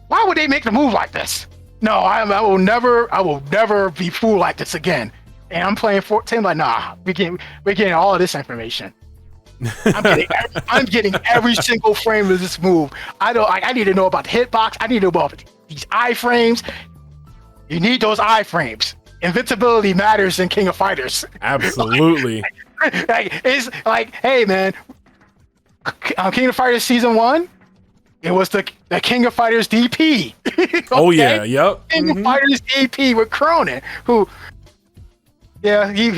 why would they make the move like this? No, I will never be fooled like this again. And I'm playing 14. Like, nah, we're getting all of this information. I'm getting every single frame of this move. I need to know about the hitbox. I need to know about these iframes. You need those iframes. Invincibility matters in King of Fighters. Absolutely. It's like, hey man, King of Fighters Season 1. It was the King of Fighters DP. Okay? Oh yeah, yep. King of Fighters DP with Cronin, who, yeah, he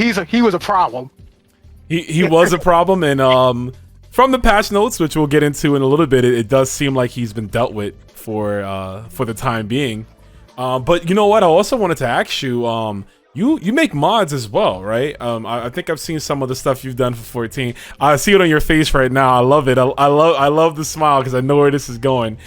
was a problem. He was a problem, and from the patch notes, which we'll get into in a little bit, it does seem like he's been dealt with for the time being. But you know what? I also wanted to ask you. You make mods as well, right? I think I've seen some of the stuff you've done for 14. I see it on your face right now. I love it. I love the smile because I know where this is going.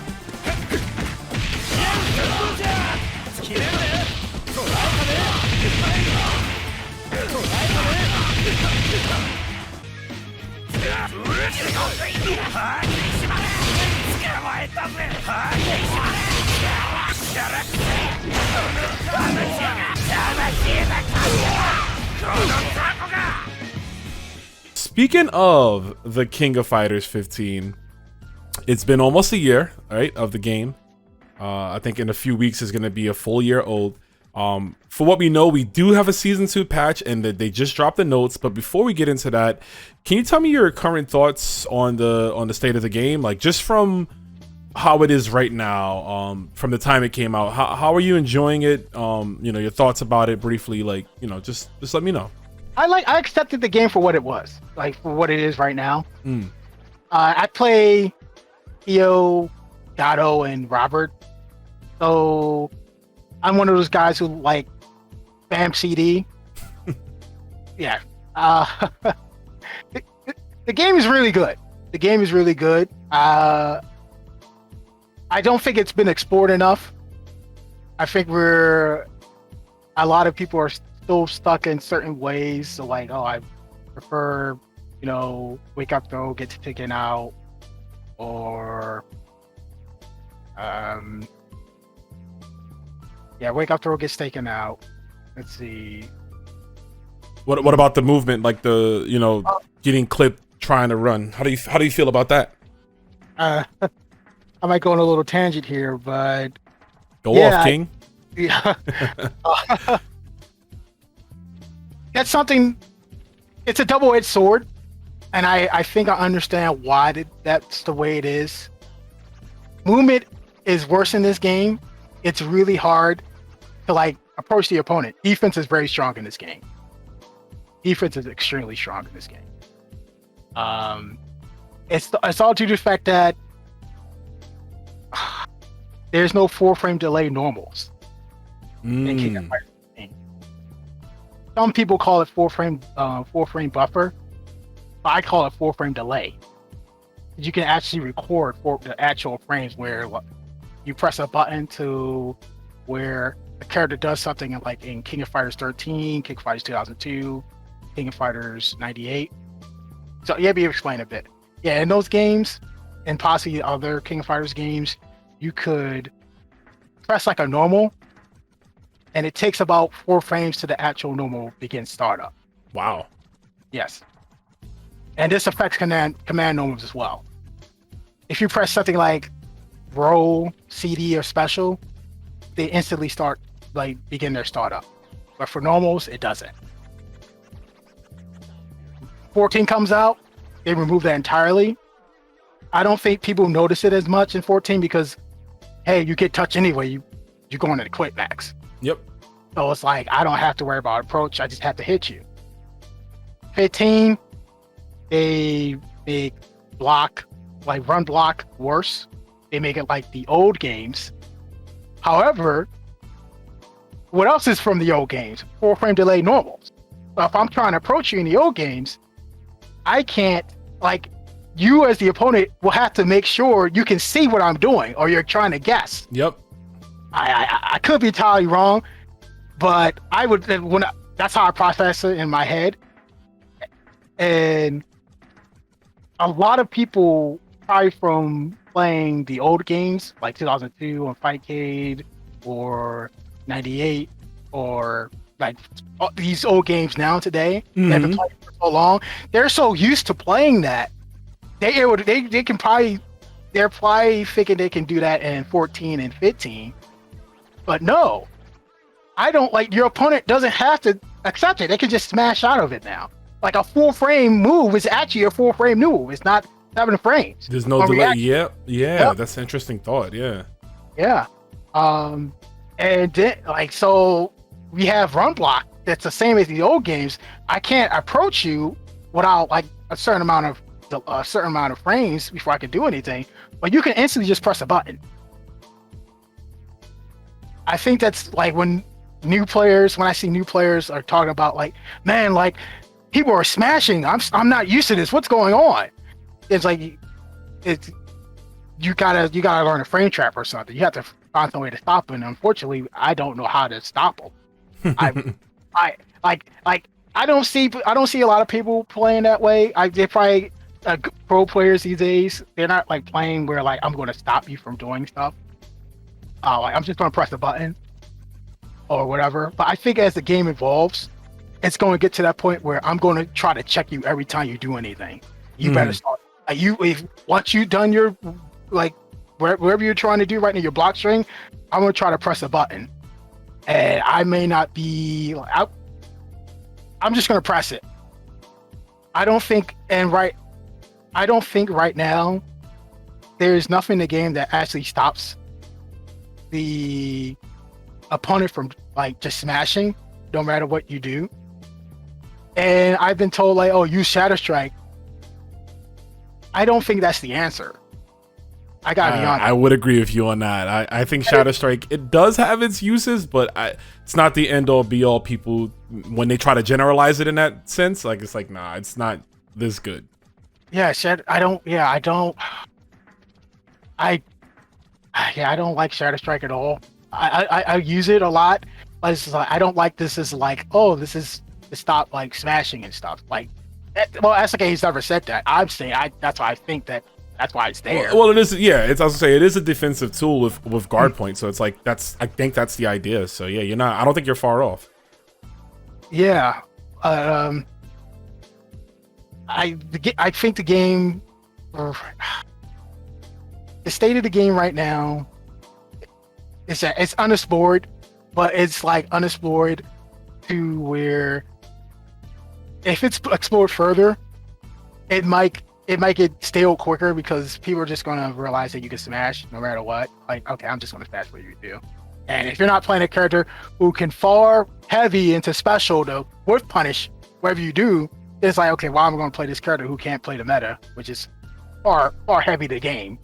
Speaking of the King of Fighters 15, it's been almost a year, right, of the game. I think in a few weeks is going to be a full year old. For what we know, we do have a Season 2 patch, and that they just dropped the notes. But before we get into that, can you tell me your current thoughts on the state of the game? Like, just from how it is right now, from the time it came out, how are you enjoying it? You know, your thoughts about it briefly, like, you know, just let me know. I accepted the game for what it was, like for what it is right now. I play Theo, Gato, and Robert, so I'm one of those guys who like spam CD. Yeah, the game is really good. The game is really good. I don't think it's been explored enough. I think a lot of people are still stuck in certain ways. So like, oh, I prefer, you know, wake up throw gets taken out, or yeah, wake up throw gets taken out. Let's see. What about the movement, like the, you know, getting clipped trying to run? How do you feel about that? I might go on a little tangent here, but go off, King. Yeah. That's something. It's a double-edged sword, and I think I understand why that's the way it is. Movement is worse in this game. It's really hard to like approach the opponent. Defense is very strong in this game. Defense is extremely strong in this game. It's all due to the fact that there's no 4-frame delay normals in King of Fighters. Some people call it 4-frame buffer, but I call it 4-frame delay. You can actually record for the actual frames where you press a button to where the character does something, like in King of Fighters 13, King of Fighters 2002, King of Fighters 98. So yeah, be able to explain a bit. Yeah, in those games, and possibly other King of Fighters games, you could press like a normal, and it takes about 4 frames to the actual normal begin startup. Wow. Yes. And this affects command normals as well. If you press something like roll, CD, or special, they instantly begin their startup. But for normals, it doesn't. 14 comes out, they remove that entirely. I don't think people notice it as much in 14 because, hey, you get touch anyway. You go into the quick max. Yep. So it's like, I don't have to worry about approach. I just have to hit you. 15, they make block, like run block worse. They make it like the old games. However, what else is from the old games? 4-frame delay normals. So if I'm trying to approach you in the old games, I can't, like, you as the opponent will have to make sure you can see what I'm doing, or you're trying to guess. Yep. I could be entirely wrong, but that's how I process it in my head. And a lot of people, probably from playing the old games like 2002 or Fightcade or 98 or like these old games now today, they've been playing for so long, they're so used to playing that they're probably thinking they can do that in 14 and 15. But no, I don't. Like, your opponent doesn't have to accept it. They can just smash out of it now. Like, a 4-frame move is actually a 4-frame move. It's not 7 frames. There's no delay. Yeah. That's an interesting thought. Yeah. And then, like, so we have run block that's the same as the old games. I can't approach you without like a certain amount of a certain amount of frames before I can do anything, but you can instantly just press a button. I think that's like when I see new players are talking about like, man, like people are smashing. I'm not used to this. What's going on? It's like you gotta learn a frame trap or something. You have to find some way to stop them. And unfortunately, I don't know how to stop them. I don't see a lot of people playing that way. They're probably pro players these days. They're not like playing where like I'm going to stop you from doing stuff. Like I'm just going to press the button or whatever. But I think as the game evolves, it's going to get to that point where I'm going to try to check you every time you do anything. You better start. Once you've done your like wherever you're trying to do right now, your block string, I'm going to try to press a button, and I may not be. I'm just going to press it. I don't think right now there's nothing in the game that actually stops the opponent from like just smashing no matter what you do. And I've been told like, oh, use Shadow Strike. I don't think that's the answer. I gotta be honest. I would agree with you on that. I think Shadow Strike, it does have its uses, but it's not the end all be all. People, when they try to generalize it in that sense, like it's like, nah, it's not this good. Yeah, I don't like Shadow Strike at all. I use it a lot, but it's like I don't like this as like, oh, this is to stop like smashing and stuff. Like, well, SNK's never said that. I'm saying that's why I think that's why it's there. Well, it is. Yeah, it's also say it is a defensive tool with guard points. So it's like I think that's the idea. So yeah, you're not. I don't think you're far off. Yeah. I think the game, the state of the game right now is that it's unexplored, but it's like unexplored to where if it's explored further, it might get stale quicker because people are just gonna realize that you can smash no matter what. Like, okay, I'm just gonna smash what you do. And if you're not playing a character who can far heavy into special to worth punish whatever you do, it's like, okay, well, I'm gonna play this character who can't play the meta, which is far heavy the game,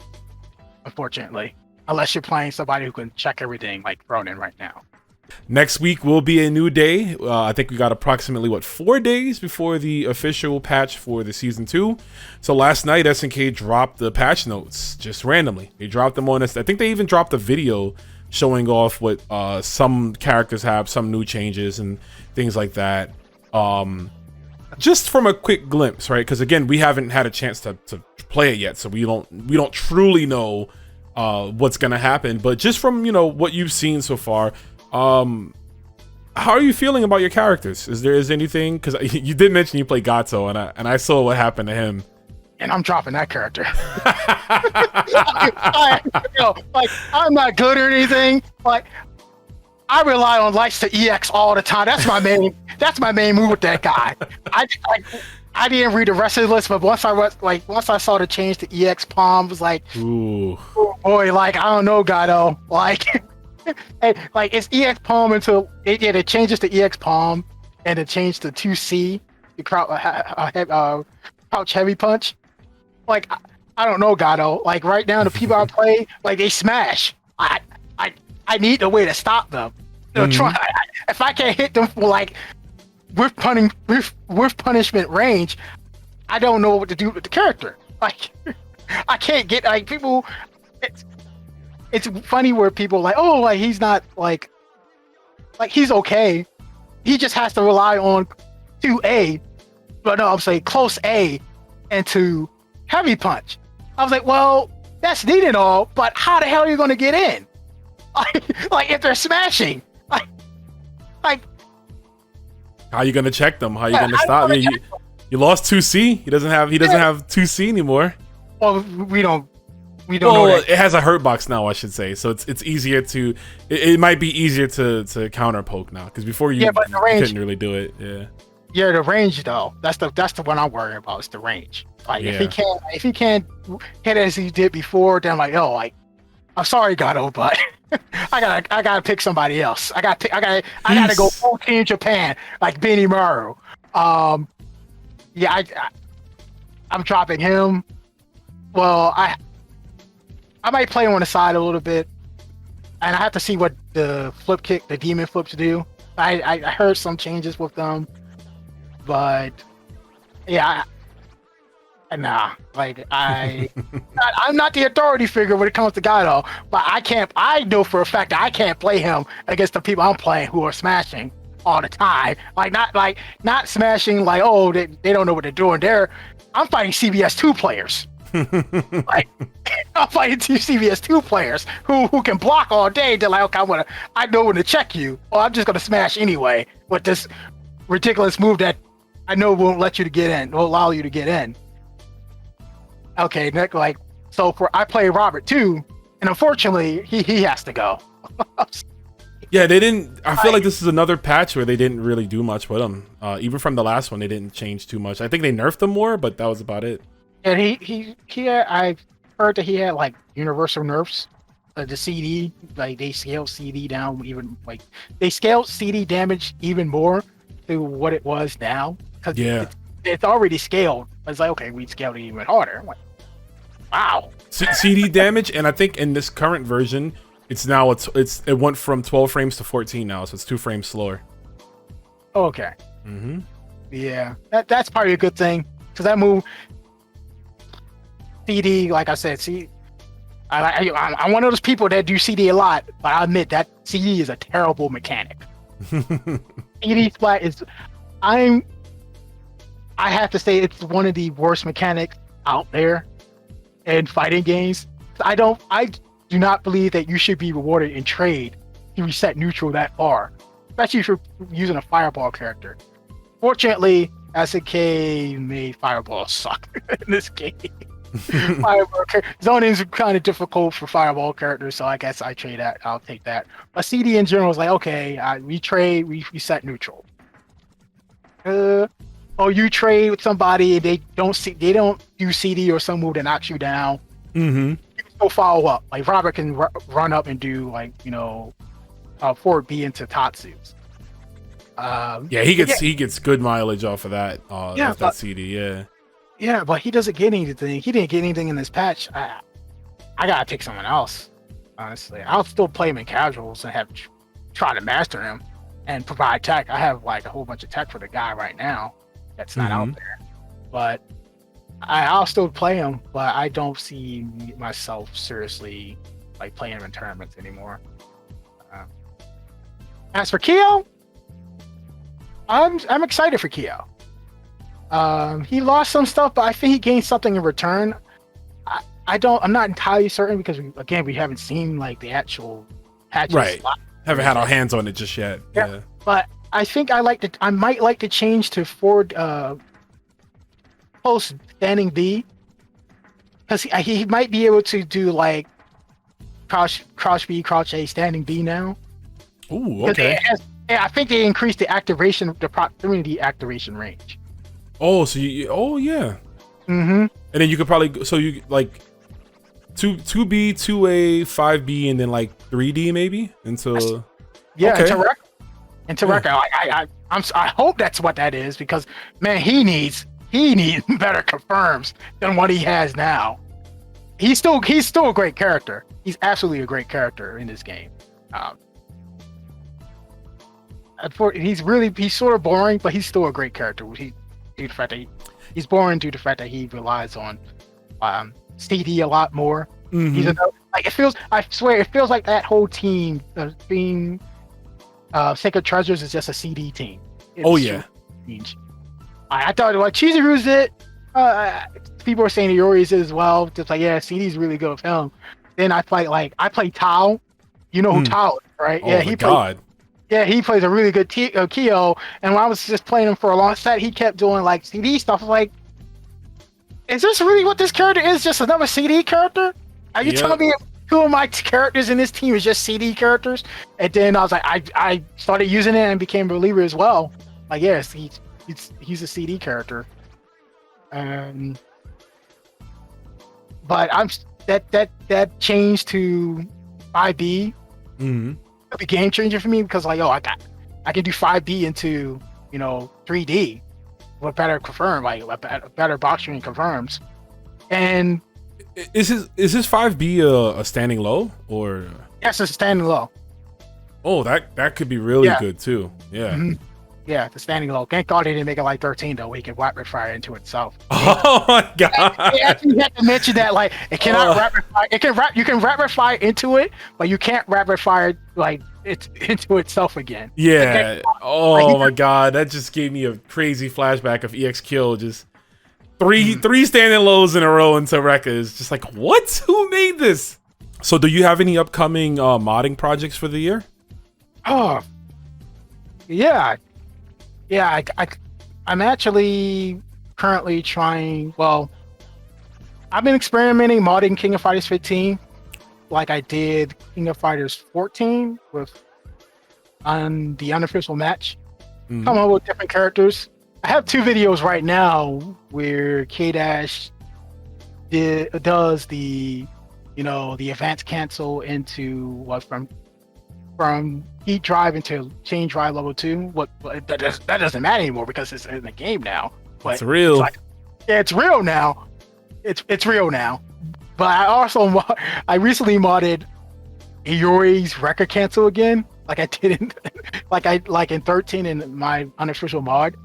unfortunately. Unless you're playing somebody who can check everything like Ronin right now. Next week will be a new day. I think we got approximately 4 days before the official patch for the season 2. So last night SNK dropped the patch notes just randomly. They dropped them on us. I think they even dropped a video showing off what some characters have, some new changes and things like that. Just from a quick glimpse, right? Because again, we haven't had a chance to play it yet, so we don't truly know what's gonna happen. But just from what you've seen so far, how are you feeling about your characters? Is there anything? Because you did mention you play Gato, and I saw what happened to him. And I'm dropping that character. Like I'm not good or anything. Like I rely on lights to EX all the time. That's my main. That's my main move with that guy. I didn't read the rest of the list, but once I saw the change to EX Palm, was like, ooh, oh boy, like I don't know, Gato, like. Like it's EX Palm until it changes to EX Palm and it changed to 2C, the crouch heavy punch. Like I don't know, Gato. Like right now, the people I play, like they smash. I need a way to stop them. If I can't hit them for like with punishment range, I don't know what to do with the character. Like I can't get like people. It's funny where people are like, oh, like he's not like he's okay. He just has to rely on 2A, but no, I'm saying close A and to heavy punch. I was like, well, that's neat and all, but how the hell are you going to get in? Like if they're smashing, like how are you going to check them? How are you going to stop? You lost 2C. He doesn't have 2C anymore. Well, we don't. Well, it has a hurt box now, I should say. So it's easier to. It might be easier to counter poke now because before you couldn't really do it. Yeah. Yeah, the range though. That's the one I'm worried about. Is the range. Like if he can't hit as he did before, then like I'm sorry, Gato, but I gotta pick somebody else. I gotta go full team Japan like Benny Maru. I'm dropping him. Well, I might play him on the side a little bit, and I have to see what the flip kick, the demon flips do. I heard some changes with them, but yeah, nah. Like I'm not the authority figure when it comes to Gato, but I can't. I know for a fact that I can't play him against the people I'm playing who are smashing all the time. Not smashing like, oh, they don't know what they're doing. I'm fighting CBS 2 players. Like I'm fighting two CBS 2 players who can block all day. They're like, okay, I know when to check you, or I'm just gonna smash anyway with this ridiculous move that I know won't let you to get in, won't allow you to get in. Okay, Nick, I play Robert too, and unfortunately he has to go. Yeah, they didn't. I feel like this is another patch where they didn't really do much with him. Even from the last one, they didn't change too much. I think they nerfed him more, but that was about it. And I've heard that he had like universal nerfs. The CD, like they scaled CD down even, like they scaled CD damage even more to what it was now. Cause yeah, it's already scaled. It's like, okay, we scaled it even harder. I'm like, wow. CD damage, and I think in this current version, it went from 12 frames to 14 now, so it's 2 frames slower. Okay. Mm-hmm. Yeah, that's probably a good thing, because that move, CD, like I said, I'm one of those people that do CD a lot, but I admit that CD is a terrible mechanic. CD splat is, I have to say it's one of the worst mechanics out there in fighting games. I do not believe that you should be rewarded in trade to reset neutral that far, especially if you're using a fireball character. Fortunately, SNK made fireball suck in this game. Zoning is kind of difficult for fireball characters, so I guess I trade that. I'll take that. But CD in general is like, okay, we trade, we set neutral. Or you trade with somebody, they don't do CD or some move that knocks you down. Mm-hmm. You can still follow up. Like Robert can run up and do forward B into Tatsu's. Yeah, he gets good mileage off of that. Off that CD. Yeah. Yeah, but he doesn't get anything. He didn't get anything in this patch. I gotta pick someone else. Honestly, I'll still play him in casuals and try to master him and provide tech. I have like a whole bunch of tech for the guy right now that's not out there. But I'll still play him. But I don't see myself seriously like playing him in tournaments anymore. As for Kyo, I'm excited for Kyo. He lost some stuff, but I think he gained something in return. I'm not entirely certain because we haven't seen like the actual patches. Right. Haven't had our hands on it just yet. Yeah. But I think I might like to change to forward post standing B, because he might be able to do like crouch B, crouch A, standing B now. Ooh, okay. I think they increased the proximity activation range. Oh, so yeah. Mm-hmm. And then you could probably, so you like 2B, 2A, 5B, and then like 3D maybe into. Yeah, okay. into record. I hope that's what that is, because man, he needs better confirms than what he has now. He's still a great character. He's absolutely a great character in this game. He's sort of boring, but he's still a great character. Due to the fact that he's boring due to the fact that he relies on CD a lot more. Mm-hmm. I swear, it feels like that whole team, Sacred Treasures, is just a CD team. I thought like Chizuru's it. People are saying Iori's it as well. Just like, yeah, CD's really good with him. Then I play Tao. You know who Tao is, right? Oh, he plays a really good Kyo, and when I was just playing him for a long set, he kept doing like CD stuff. I was like, is this really what this character is? Just another CD character? Are you telling me two of my characters in this team is just CD characters? And then I was like, I started using it and became a believer as well. Like, yes, he's a CD character. But that change to 5B. Mm-hmm. The game changer for me, because like, I can do 5B into 3D, what better confirm, like a better box screen confirms. And Is his 5B a standing low or? yes, it's standing low. Oh, that could be really Yeah. good too. Yeah. Mhm. Yeah, the standing low. Thank God they didn't make it like 13 though. We can rapid fire into itself. Oh my They god. actually had to mention that like it cannot rapid fire. It can you can rapid fire into it, but you can't rapid fire like it's into itself again. Yeah. Like, Oh my god, that just gave me a crazy flashback of EX Kill. Just three standing lows in a row into Rekka. Is just like, what? Who made this? So, do you have any upcoming modding projects for the year? oh, yeah, yeah. I'm actually currently trying. Well, I've been experimenting modding King of Fighters 15, like I did King of Fighters 14 with on the unofficial match. Come up with different characters. I have 2 videos right now where K Dash does the the advanced cancel into what from heat drive into chain drive level 2. That doesn't matter anymore because it's in the game now. But It's real. It's like, yeah, it's real now. It's real now. But I also I recently modded Iori's record cancel again, like I did in like in 13 in my unofficial mod.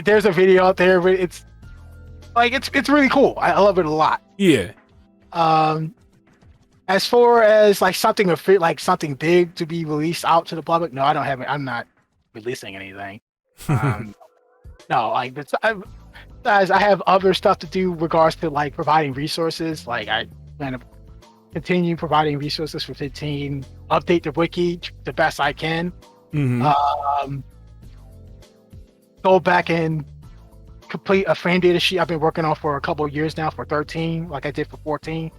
There's a video out there, but it's really cool. I love it a lot. Yeah. As far as like something something big to be released out to the public, no, I don't have it. I'm not releasing anything. No, like guys, I have other stuff to do regards to like providing resources. Like I plan to continue providing resources for 15, update the wiki the best I can. Go back and complete a frame data sheet I've been working on for a couple of years now for 13, like I did for 14.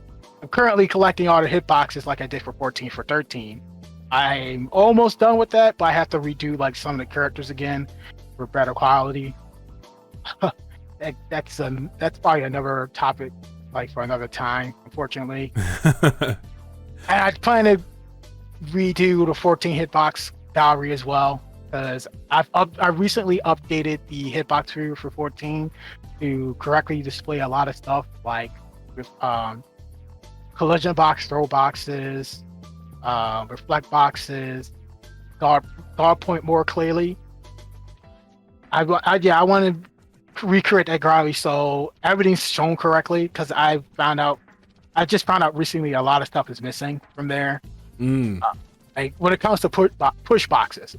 I'm currently collecting all the hitboxes like I did for 14 for 13. I'm almost done with that, but I have to redo like some of the characters again for better quality. That's probably another topic like for another time, unfortunately. And I plan to redo the 14 hitbox gallery as well, because I recently updated the hitbox viewer for 14 to correctly display a lot of stuff like with collision box, throw boxes, reflect boxes, guard point more clearly. I want to recreate that gallery so everything's shown correctly, because I just found out recently a lot of stuff is missing from there. Like when it comes to push boxes.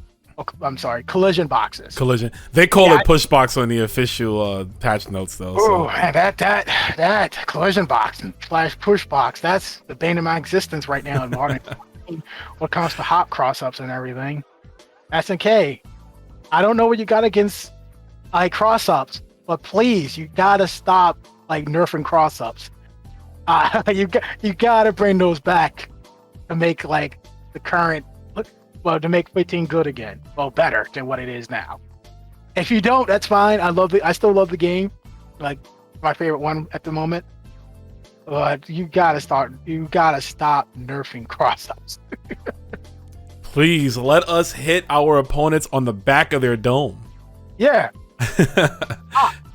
I'm sorry, collision boxes. Collision. They call it push box on the official patch notes, though. Oh, and that collision box and / push box, that's the bane of my existence right now in modern. When it comes to hop cross-ups and everything. SNK, I don't know what you got against like cross-ups, but please, you gotta stop like nerfing cross-ups. You gotta bring those back to make like the current. Well, to make 15 good again. Well, better than what it is now. If you don't, that's fine. I still love the game. Like my favorite one at the moment. But you gotta stop nerfing cross-ups. Please let us hit our opponents on the back of their dome. Yeah.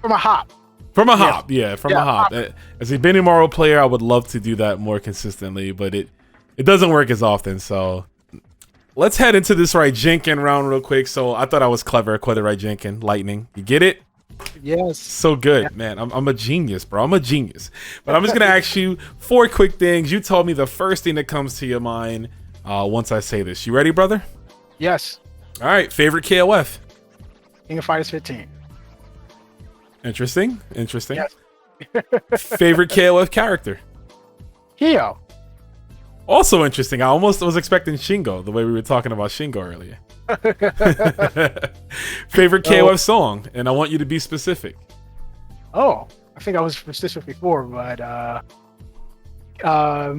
From a hop. From a hop, yeah, from a hop. As a Benimaru player, I would love to do that more consistently, but it doesn't work as often, so let's head into this Raijinken round real quick. So I thought I was clever. Quite the Raijinken. Lightning. You get it? Yes. So good, man. I'm a genius, bro. I'm a genius. But I'm just going to ask you 4 quick things. You tell me the first thing that comes to your mind once I say this. You ready, brother? Yes. All right. Favorite KOF? King of Fighters 15. Interesting. Yes. Favorite KOF character? Hio. Also interesting. I almost was expecting Shingo, the way we were talking about Shingo earlier. Favorite KOF song, and I want you to be specific. Oh, I think I was specific before, but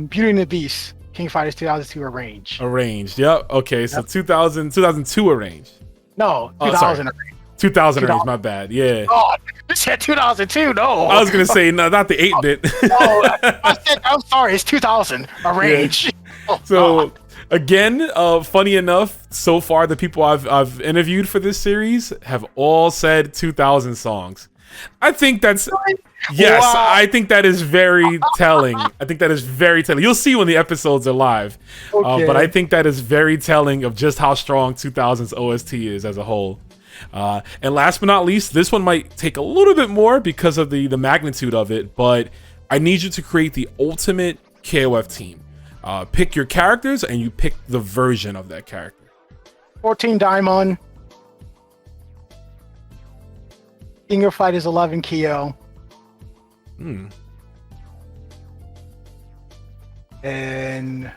Beauty and the Beast, King of Fighters 2002 Arranged. Arranged, yep. Okay, so 2002 Arranged. No, 2000 Arranged. 2000 Arranged, my bad, yeah. Oh, you said 2002, no. I was going to say, no, not the 8-bit. I'm sorry, it's 2000 Arranged. Yeah. So, Again, funny enough, so far the people I've interviewed for this series have all said 2000 songs. I think that's yes. Wow. I think that is very telling. I think that is very telling. You'll see when the episodes are live, okay. But I think that is very telling of just how strong 2000's OST is as a whole. And last but not least, this one might take a little bit more because of the magnitude of it. But I need you to create the ultimate KOF team. Pick your characters and you pick the version of that character. 14 Daimon. King of Fighters 11 Kyo. And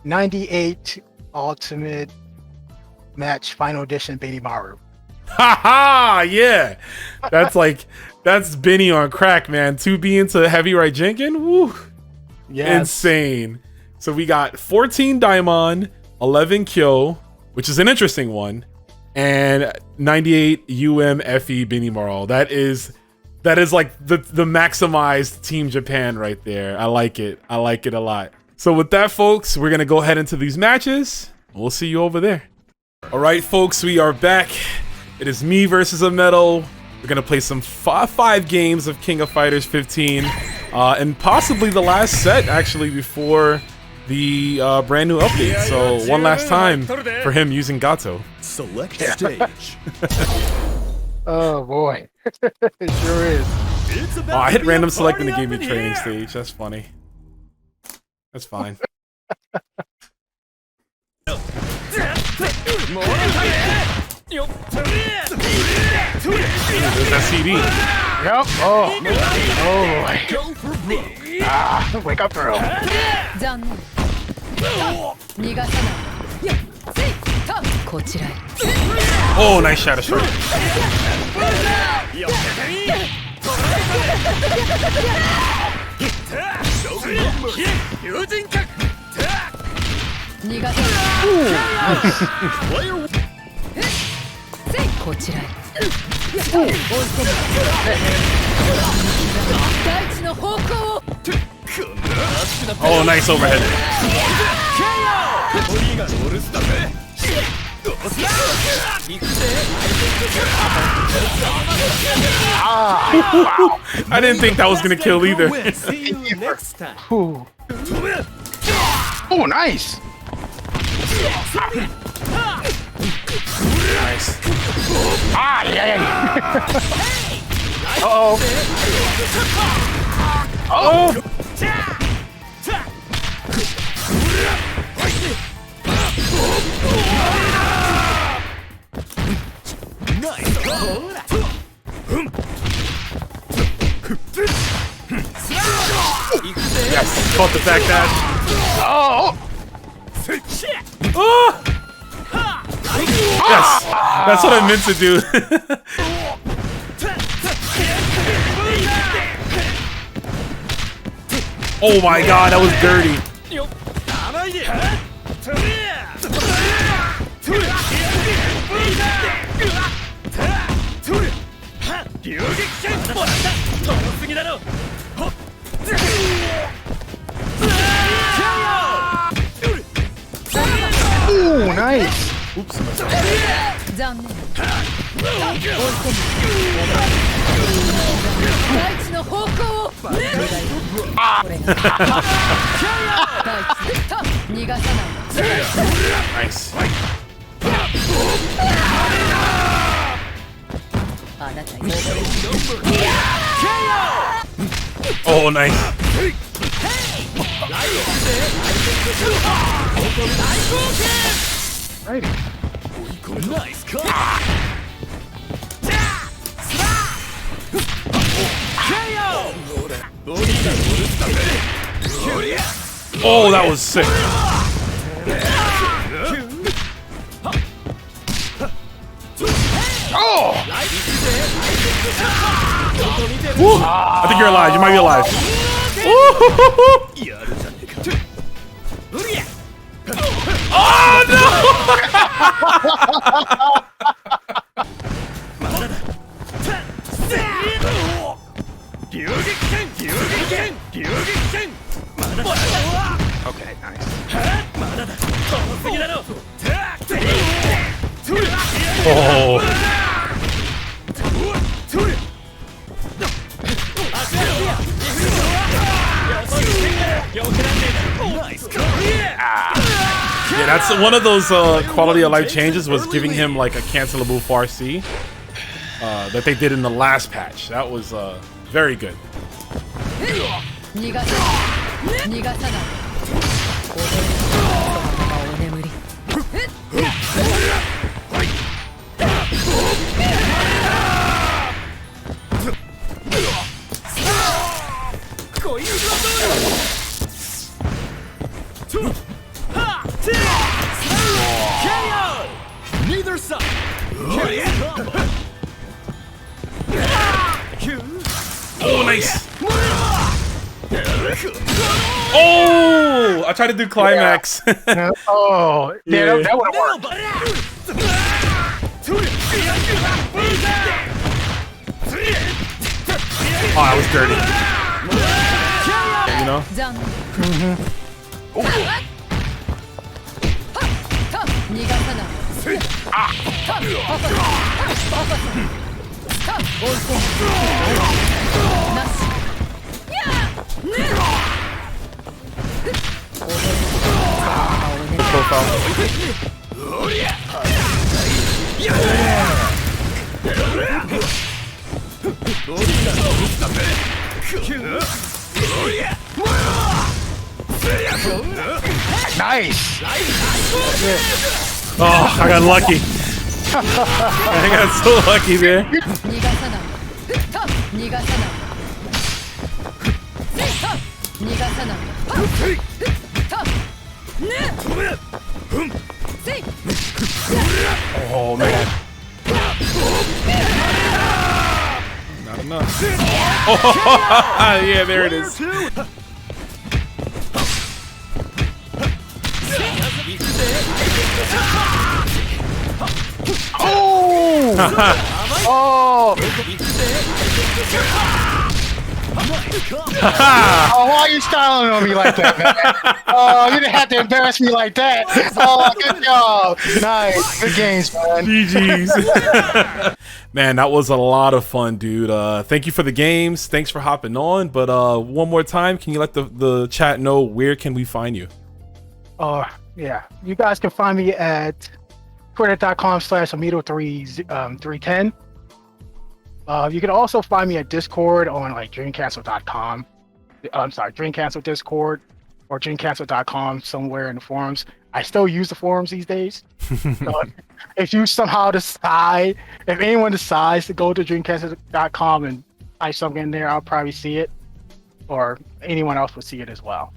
98 Ultimate Match Final Edition Benimaru. Haha, yeah. That's Benny on crack, man. 2B into Heavy Right Jenkin. Woo. Yes. Insane. So we got 14 Daimon, 11 Kyo, which is an interesting one, and 98 UMFE Benimaru. That is like the maximized Team Japan right there. I like it. I like it a lot. So with that, folks, we're gonna go ahead into these matches. We'll see you over there. All right, folks, we are back. It is me versus Amedo. We're gonna play some five games of King of Fighters 15, and possibly the last set actually before the brand new update. So one last time for him using Gato. Select stage. Oh boy, it sure is. Oh, I hit random select and it gave me training stage. That's funny. That's fine. There's that CD. Yep. Oh boy. Ah, wake up, girl. Oh, nice shadow strike. Oh, nice overhead. I didn't think that was gonna kill either. See you next time. Oh, nice. Nice. Ah, yeah. Uh-oh. Oh. Yes, caught the back dash. Oh. Oh. Yes, that's what I meant to do. Oh my god, that was dirty. Ooh, nice. Oops. Nice. Oh, nice. Right. Nice cut. Oh, that was sick. Oh! Woo. I think you're alive. You might be alive. Oh no! Okay, nice. Oh. Yeah, that's one of those quality of life changes, was giving him like a cancelable far C that they did in the last patch. That was very good. Neither side. Oh, nice. Oh, I tried to do climax. Oh, yeah, that would have worked. Oh, that was dirty. You know? Nice. Oh, I got lucky. I got so lucky there. Oh man. Not enough. Oh, yeah, there it is. Oh! Oh! Oh, why are you styling on me like that, man? Oh, you didn't have to embarrass me like that. Oh, good job. Nice. Good games, man. GG's. Man, that was a lot of fun, dude. Thank you for the games. Thanks for hopping on. But one more time, can you let the chat know where can we find you? Yeah. You guys can find me at twitter.com/Amedo310. You can also find me at Discord on like dreamcastle.com. I'm sorry, Dreamcastle Discord or dreamcastle.com, somewhere in the forums. I still use the forums these days. So if you somehow decide, if anyone decides to go to dreamcastle.com and type something in there, I'll probably see it, or anyone else will see it as well.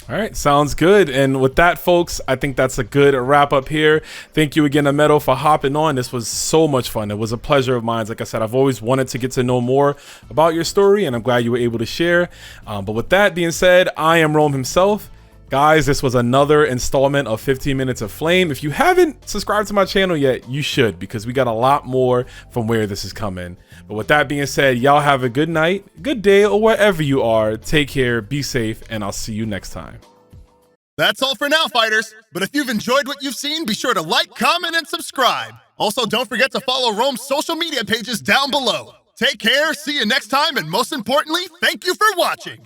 All right, sounds good. And with that, folks, I think that's a good wrap up here. Thank you again, Amedo, for hopping on. This was so much fun. It was a pleasure of mine. Like I said, I've always wanted to get to know more about your story, and I'm glad you were able to share. But with that being said, I am Rome himself. Guys, this was another installment of 15 Minutes of Flame. If you haven't subscribed to my channel yet, you should, because we got a lot more from where this is coming. But with that being said, y'all have a good night, good day, or wherever you are. Take care, be safe, and I'll see you next time. That's all for now, fighters. But if you've enjoyed what you've seen, be sure to like, comment, and subscribe. Also, don't forget to follow Rome's social media pages down below. Take care, see you next time, and most importantly, thank you for watching.